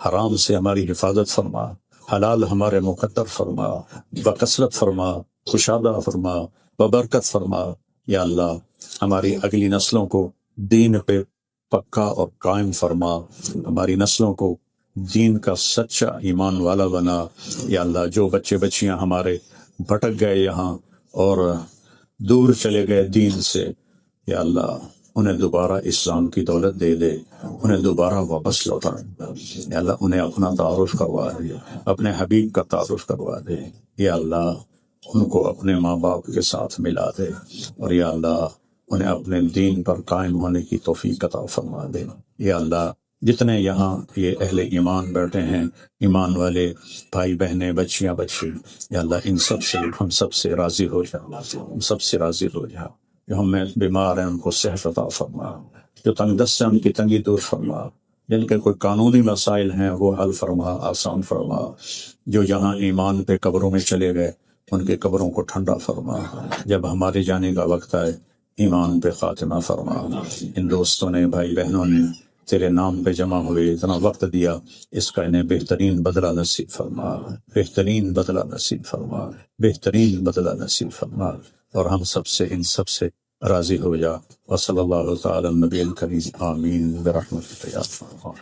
حرام سے ہماری حفاظت فرما، حلال ہمارے مقدر فرما، بکثرت فرما، کشادہ فرما، ببرکت فرما۔ یا اللہ ہماری اگلی نسلوں کو دین پہ پکا اور قائم فرما، ہماری نسلوں کو دین کا سچا ایمان والا بنا۔ یا اللہ جو بچے بچیاں ہمارے بھٹک گئے یہاں اور دور چلے گئے دین سے، یا اللہ انہیں دوبارہ اسلام کی دولت دے دے، انہیں دوبارہ واپس لوٹا۔ یا اللہ انہیں اپنا تعارف کروا دے، اپنے حبیب کا تعارف کروا دے۔ یا اللہ ان کو اپنے ماں باپ کے ساتھ ملا دے، اور یا اللہ انہیں اپنے دین پر قائم ہونے کی توفیق عطا فرما دے۔ یا اللہ جتنے یہاں یہ اہل ایمان بیٹھے ہیں، ایمان والے بھائی بہنیں، بچیاں بچے، یا اللہ ان سب سے ہم سب سے راضی ہو جا، ہم سب سے راضی ہو جا۔ جو ہمیں بیمار ہیں ان کو صحت عطا فرما، جو تنگ دست ہیں ان کی تنگی دور فرما، جن کے کوئی قانونی مسائل ہیں وہ حل فرما، آسان فرما، جو یہاں ایمان پہ قبروں میں چلے گئے ان کے قبروں کو ٹھنڈا فرما، جب ہمارے جانے کا وقت آئے ایمان پہ خاتمہ فرما۔ ان دوستوں نے، بھائی بہنوں نے تیرے نام پہ جمع ہوئے، اتنا وقت دیا، اس کا انہیں بہترین بدلہ نصیب فرما، بہترین بدلہ نصیب فرما، بہترین بدلہ نصیب فرما، اور ہم سب سے، ان سب سے راضی ہو جا۔ وصلی اللہ تعالی علی النبی الکریم، آمین برحمتک یا ارحم الراحمین۔